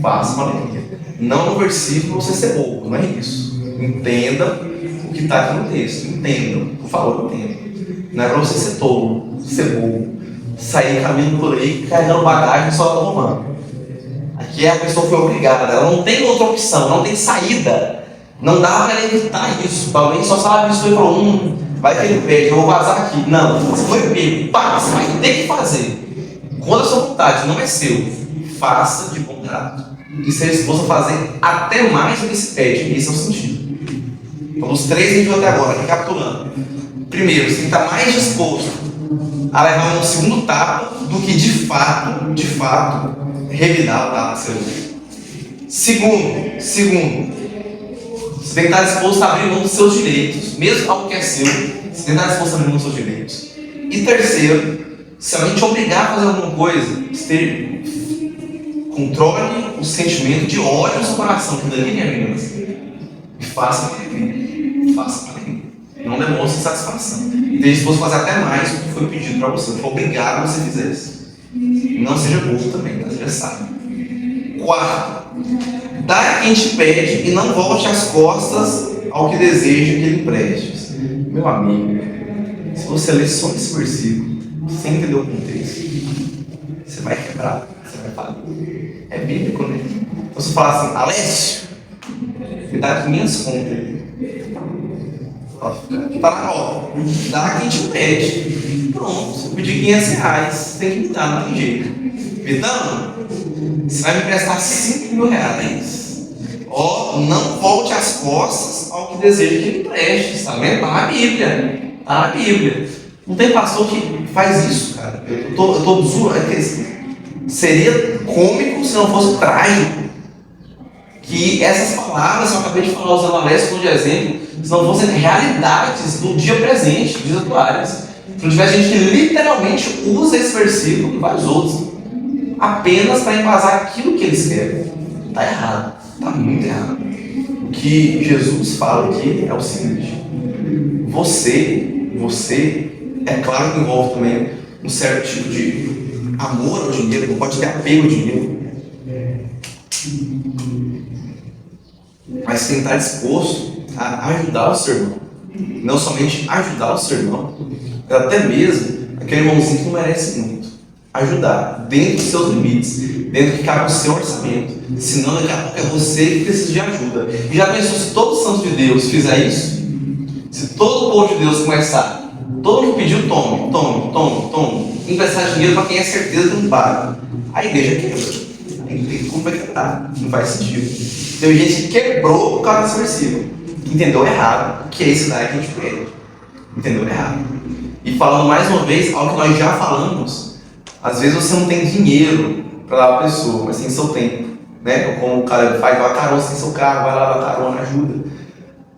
Faça com alegria. Não no versículo você ser bobo, não é isso. Entenda o que está aqui no texto. Entenda, por favor, entenda. Não é para você ser tolo, ser bobo, sair caminhando por aí, carregando bagagem só romano. Aqui a pessoa foi obrigada, ela não tem outra opção, não tem saída. Não dá para ela evitar isso. Alguém só sabe isso e falou, vai que ele pede, eu vou vazar aqui. Não, você foi pego, você vai ter que fazer. Contra a sua vontade, não é seu. Faça de bom grado. E seja disposto a fazer até mais do que se pede. Esse é o sentido. Então, os 3 que a gente viu até agora, recapitulando. Primeiro, você tem que estar mais disposto a levar um segundo tapa do que de fato, revidar o tapa que você levou. Segundo, você tem que estar disposto a abrir mão dos seus direitos, mesmo algo que é seu, você tem que estar disposto a abrir mão dos seus direitos. E terceiro, se alguém te obrigar a fazer alguma coisa, você controle o sentimento de ódio no seu coração, que daí é menos. E faça com alegria. Faça com alegria. Não demonstre satisfação. E esteja disposto a fazer até mais do que foi pedido para você, foi obrigado a você fizesse. Não seja bobo também, tá? Seja sábio. Quarto, dá a quem te pede e não volte as costas ao que deseja que ele empreste. Meu amigo, se você ler só esse versículo, sem entender o contexto, você vai quebrar, você vai falar. É bíblico, né? Então você fala assim, Alessio, me dá 500 contas. Tá na hora, dá a quem te pede. Pronto, eu pedi 500 reais, você tem que me dar, não tem jeito. Então, você vai me prestar 5 mil reais. Não volte as costas ao que deseja que ele empreste. Está vendo? Está na Bíblia. Está na Bíblia. Não tem pastor que faz isso, cara. Eu tô zoando. Seria cômico se não fosse trágico que essas palavras que eu acabei de falar usando a Alessio como de exemplo, se não fossem realidades do dia presente, dias atuais. Se não tivesse gente que literalmente usa esse versículo e vários outros apenas para embasar aquilo que eles querem. Está errado. Está muito errado. O que Jesus fala aqui é o seguinte: você, é claro que envolve também um certo tipo de amor ao dinheiro, não pode ter apego ao dinheiro. Mas tem que estar disposto a ajudar o seu irmão. Não somente ajudar o seu irmão, até mesmo aquele irmãozinho que não merece muito. Ajudar dentro dos seus limites, dentro do que cabe o seu orçamento. Senão daqui a pouco é você que precisa de ajuda. E já pensou se todo santo de Deus fizer isso? Se todo o povo de Deus começar, todo mundo que pediu, tome, emprestar dinheiro para quem é certeza que não paga, a igreja quebra. Como vai quebrar? Não faz sentido. Tem gente que quebrou por causa desse versículo, entendeu errado, que é esse daí que a gente pede. Entendeu errado. E falando mais uma vez, algo que nós já falamos, às vezes você não tem dinheiro para dar a pessoa, mas tem seu tempo, né? Como o cara faz uma carona sem seu carro, vai lá dar carona, ajuda,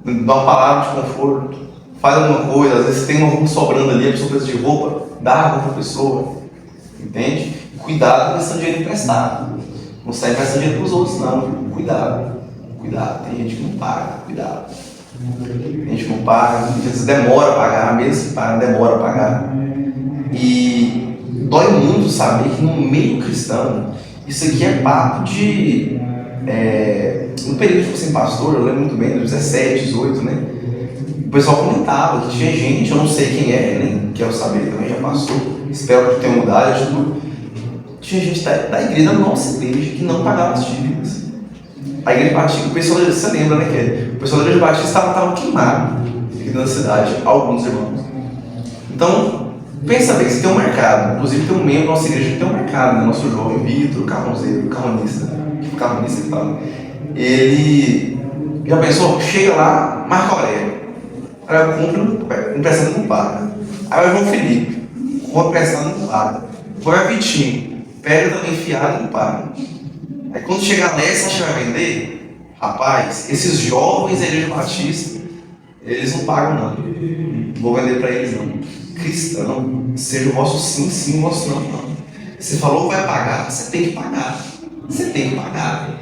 dá uma palavra de conforto, faz alguma coisa. Às vezes tem uma roupa sobrando ali, a pessoa precisa de roupa, dá a roupa para a pessoa, entende? Cuidado com esse dinheiro emprestado. Não sai emprestando dinheiro para os outros, não. Cuidado. Tem gente que não paga, cuidado. Tem gente que não paga, às vezes demora a pagar, mesmo que paga, demora a pagar. E dói muito saber que no meio cristão, isso aqui é papo de... no período que eu fui pastor, eu lembro muito bem, dos 17, 18, né? O pessoal comentava que tinha gente, eu não sei quem é, nem quero saber, também já passou, espero que tenha mudado de tudo. Tinha gente da igreja, da nossa igreja, que não pagava as dívidas. A igreja batista, o pessoal da igreja, você lembra, né, que o pessoal da igreja batista estava queimado aqui na cidade, alguns irmãos. Então, pensa bem, você tem um mercado, inclusive tem um membro da nossa igreja que tem um mercado, né, nosso jovem Vitor, carronista que fala. Ele, já pensou, chega lá, Marco Aurélio, aí eu compro, emprestado não paga. Aí o João Felipe, compra emprestado não paga. Vai Vitinho, pega também fiado e não paga. Aí quando chegar nessa, a gente vai vender, rapaz, esses jovens da igreja batista, eles não pagam não. Não vou vender para eles não. cristão seja o vosso sim, sim, o vosso não, não. Você falou que vai pagar, você tem que pagar. Você tem que pagar.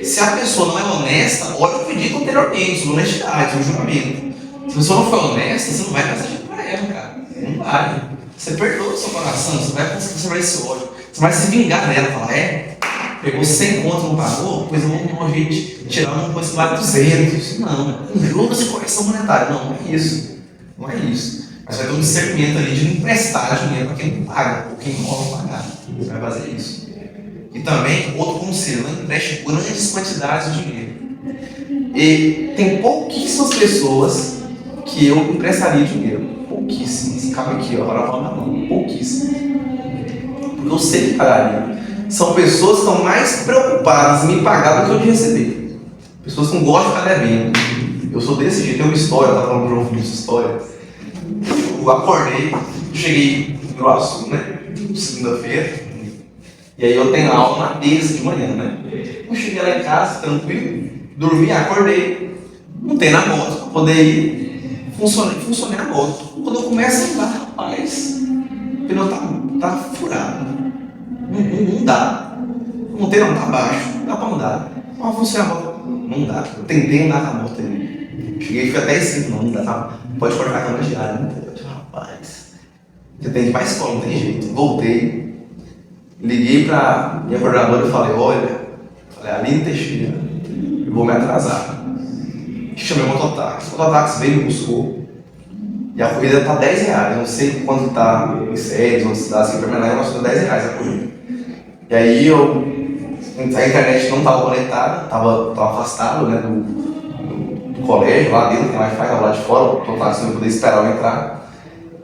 Se a pessoa não é honesta, olha o pedido anteriormente, sobre honestidade, sobre julgamento. Se a pessoa não for honesta, você não vai passar dinheiro para ela, cara. Não vai. Você perdoa o seu coração, você vai conservar esse ódio. Você vai se vingar dela, falar, pegou 100 conto, não pagou, pois eu vou dar um jeito de tirar uma coisa lá de 200. Não, juros e correção monetária. Não, não é isso. Não é isso. Mas vai ter um discernimento ali de não emprestar dinheiro para quem não paga, ou quem não pode pagar. Você vai fazer isso. E também, outro conselho, não empreste grandes quantidades de dinheiro. E tem pouquíssimas pessoas que eu emprestaria dinheiro. Pouquíssimas. Cabe aqui, ó, para falar na mão. Pouquíssimas. Porque eu sei que pagaria. São pessoas que estão mais preocupadas em me pagar do que eu de receber. Pessoas que não gostam de ficar devendo. Eu sou desse jeito. Tem uma história, eu estava falando para o João Felipe essa história. Eu acordei, cheguei no Iguaçu, né? Segunda-feira. E aí eu tenho aula na terça de manhã, né? Eu cheguei lá em casa, tranquilo, dormi, acordei, montei na moto para poder ir, funcionei a moto. Quando eu começo a andar, rapaz, o pneu tá furado. Não dá. Montei não, tá baixo, dá para andar. Mas funcionar a moto, não dá. Eu tentei andar com a moto aí. Cheguei e fui até esse, não dá. Tá? Pode cortar a cama diária, não pode. Rapaz, você tem que ir para a escola, não tem jeito. Voltei. Liguei para minha coordenadora e falei, Aline Teixeira, eu vou me atrasar. Chamei o mototáxi. O mototáxi veio, me buscou. E a corrida está R$10. Não sei quanto está em séries, onde cidades que para mim, mas R$10 a corrida. E aí a internet não estava conectada, estava afastado, né, do colégio, lá dentro, tem Wi-Fi, estava lá de fora, o mototáxi não podia esperar eu entrar.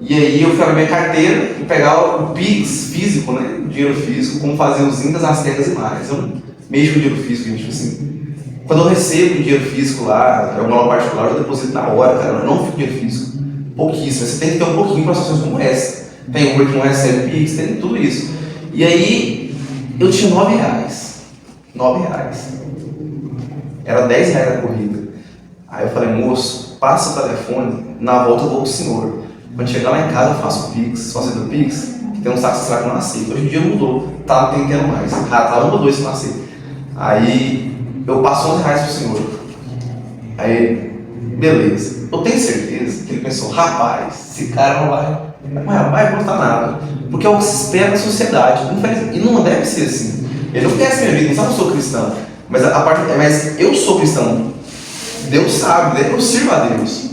E aí eu fui abrir minha carteira e pegar o Pix físico, né? O dinheiro físico, como fazer os incas, aztecas e maias. Eu mexo com dinheiro físico, gente, assim. Quando eu recebo o dinheiro físico lá, é uma aula particular, eu deposito na hora, cara. Eu não fico dinheiro físico. Pouquíssimo. Você tem que ter um pouquinho para situações como essa. Tem Uber que não recebe Pix, tem tudo isso. E aí eu tinha R$9. R$9. Era R$10 a corrida. Aí eu falei, moço, passa o telefone, na volta eu vou com o senhor. Quando chegar lá em casa eu faço o Pix, só aceito o Pix, que tem um saco que eu não aceito. Hoje em dia mudou, tá tentando mais. Tá 1 ou 2 que não aceito. Aí eu passo R$11 pro senhor. Aí, beleza. Eu tenho certeza que ele pensou, rapaz, esse cara não vai botar nada. Porque é o que se espera da sociedade. E não deve ser assim. Ele não conhece minha vida, não sabe que eu sou cristão. Mas eu sou cristão. Deus sabe, eu sirvo a Deus.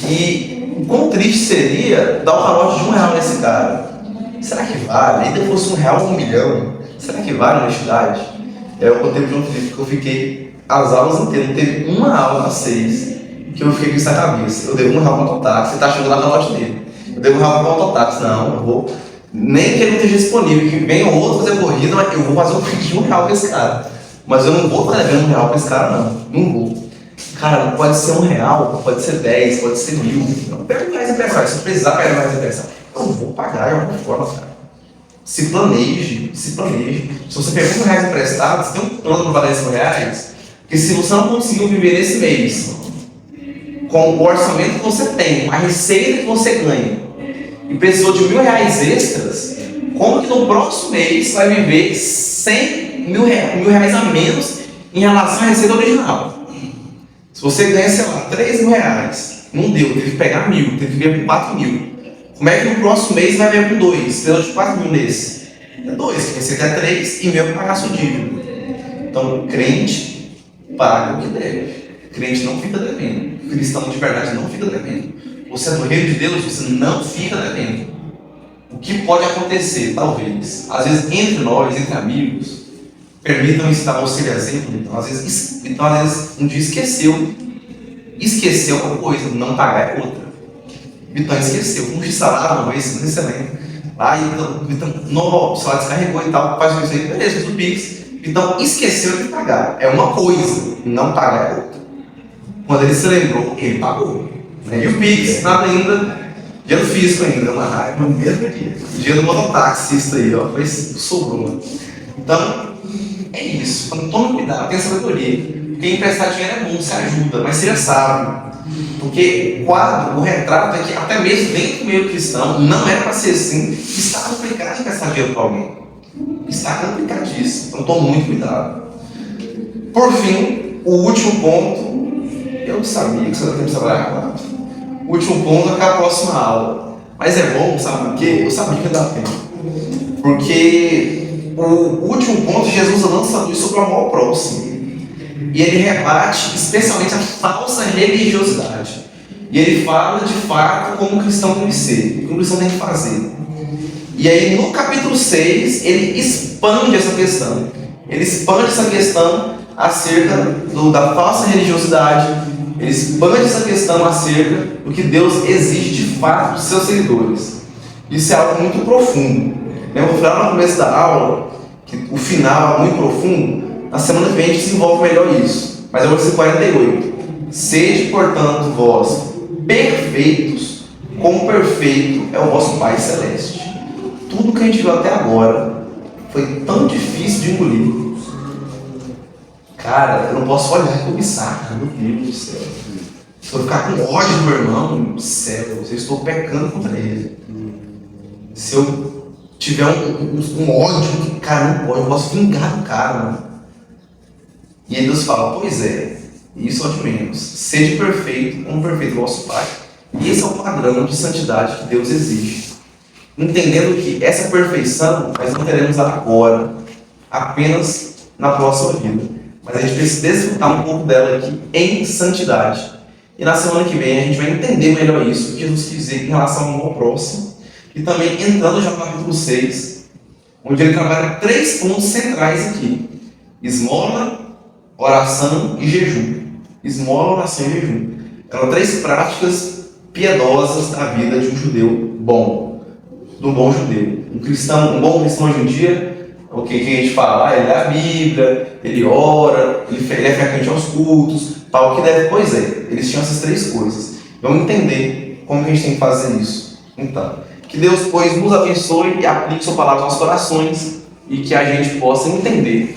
E o quão triste seria dar o calote de R$1 nesse cara. Será que vale? Ainda fosse R$1 ou 1 milhão, será que vale a honestidade? Eu contei pro João Felipe que eu fiquei as aulas inteiras, não teve uma aula nas 6 que eu fiquei com isso na cabeça. Eu devo R$1 para o mototáxi, você tá achando lá no calote dele. Eu devo R$1 para o mototáxi, não, eu vou. Nem que ele não esteja disponível, que venha outro fazer corrida, mas eu vou fazer um pedido de R$1 para esse cara. Mas eu não vou estar devendo R$1 para esse cara, não vou. Cara, pode ser R$1, pode ser 10, pode ser 1.000. Não pega mais empresário. Se precisar pegar mais empresário, eu vou pagar de alguma forma, cara. Se planeje. Se você pega R$1 emprestado, você tem um plano para valer R$100. Porque se você não conseguiu viver nesse mês, com o orçamento que você tem, a receita que você ganha, e precisou de R$1.000 extras, como que no próximo mês você vai viver R$100.000 a menos em relação à receita original? Se você ganha, sei lá, R$3.000, não deu, teve que pegar 1.000, teve que ver com 4.000. Como é que no próximo mês você vai ver com 2? Você deu de 4.000 nesse? É 2, porque você quer 3 e meio para pagar sua dívida. Então, crente paga o que deve. Crente não fica devendo. Cristão de verdade não fica devendo. Você é do reino de Deus, você não fica devendo. O que pode acontecer, talvez, às vezes entre nós, entre amigos, permitam ensinar você de exemplo. Então, às vezes um dia esqueceu uma coisa, não pagar é outra. Vitão esqueceu, um x-salada uma vez, não sei se você lembra. Aí, Vitão, o celular descarregou e tal, faz isso aí, beleza, fez o Pix. Vitão esqueceu de pagar, é uma coisa, não pagar é outra. Quando ele se lembrou, ele pagou. Né? E o Pix, nada ainda, dinheiro físico ainda, uma raiva, no mesmo dia. O dia do mototáxi, aí, ó, sobrou. Então, é isso. Então, tome cuidado, tenha sabedoria. Porque emprestar dinheiro é bom, você ajuda, mas seja sábio. Porque o retrato é que até mesmo dentro do meio cristão, não era para ser assim, está complicado emprestar dinheiro para alguém. Está complicadíssimo, então tome muito cuidado. Por fim, o último ponto, eu sabia que você vai ter que trabalhar rápido. O último ponto é para a próxima aula. Mas é bom, sabe por quê? Eu sabia que dá tempo. Porque o último ponto, Jesus lança luz sobre o amor ao próximo. E ele rebate especialmente a falsa religiosidade. E ele fala de fato como o cristão tem que ser, o que o cristão tem que fazer. E aí no capítulo 6, ele expande essa questão. Ele expande essa questão acerca da falsa religiosidade. Ele expande essa questão acerca do que Deus exige de fato dos seus seguidores. Isso é algo muito profundo. Eu vou falar no começo da aula que o final é muito profundo. Na semana que vem a gente desenvolve melhor isso. Mas é o versículo 48. Sede, portanto, vós perfeitos, como perfeito é o vosso Pai Celeste. Tudo que a gente viu até agora foi tão difícil de engolir. Cara, eu não posso olhar e cobiçar, meu Deus do céu. Se eu ficar com ódio do meu irmão, céu, eu estou pecando contra ele. Se eu tiver um ódio, cara, não pode, eu posso vingar do cara, mano. E aí Deus fala, pois é, isso é de menos. Seja perfeito como perfeito vosso Pai. E esse é o padrão de santidade que Deus exige. Entendendo que essa perfeição nós não teremos agora, apenas na próxima vida. Mas a gente precisa desfrutar um pouco dela aqui em santidade. E na semana que vem a gente vai entender melhor isso, o que Jesus quis dizer em relação ao amor próximo. E também entrando já no capítulo 6, onde ele trabalha 3 pontos centrais aqui. Esmola, oração e jejum. Esmola, oração e jejum. Eram 3 práticas piedosas da vida de um judeu bom. Do bom judeu. Um bom cristão hoje em dia, o que a gente fala? Ele lê a Bíblia, ele ora, ele é frequente aos cultos, tal, que deve, pois é, eles tinham essas 3 coisas. Vamos entender como que a gente tem que fazer isso. Então, que Deus, pois, nos abençoe e aplique sua palavra aos nossos corações e que a gente possa entender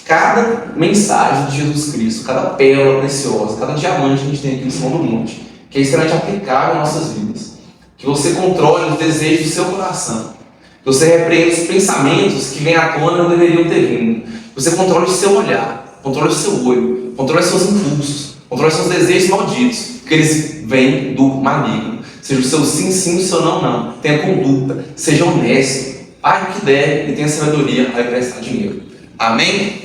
cada mensagem de Jesus Cristo, cada pérola preciosa, cada diamante que a gente tem aqui no cima do monte, que é extremamente aplicável em nossas vidas. Que você controle os desejos do seu coração. Que você repreenda os pensamentos que vêm à tona e não deveriam ter vindo. Que você controle o seu olhar, controle o seu olho, controle os seus impulsos, controle os seus desejos malditos, que eles vêm do maligno. Seja o seu sim, sim, o seu não, não. Tenha conduta, seja honesto, pague o que deve e tenha sabedoria ao emprestar dinheiro. Amém?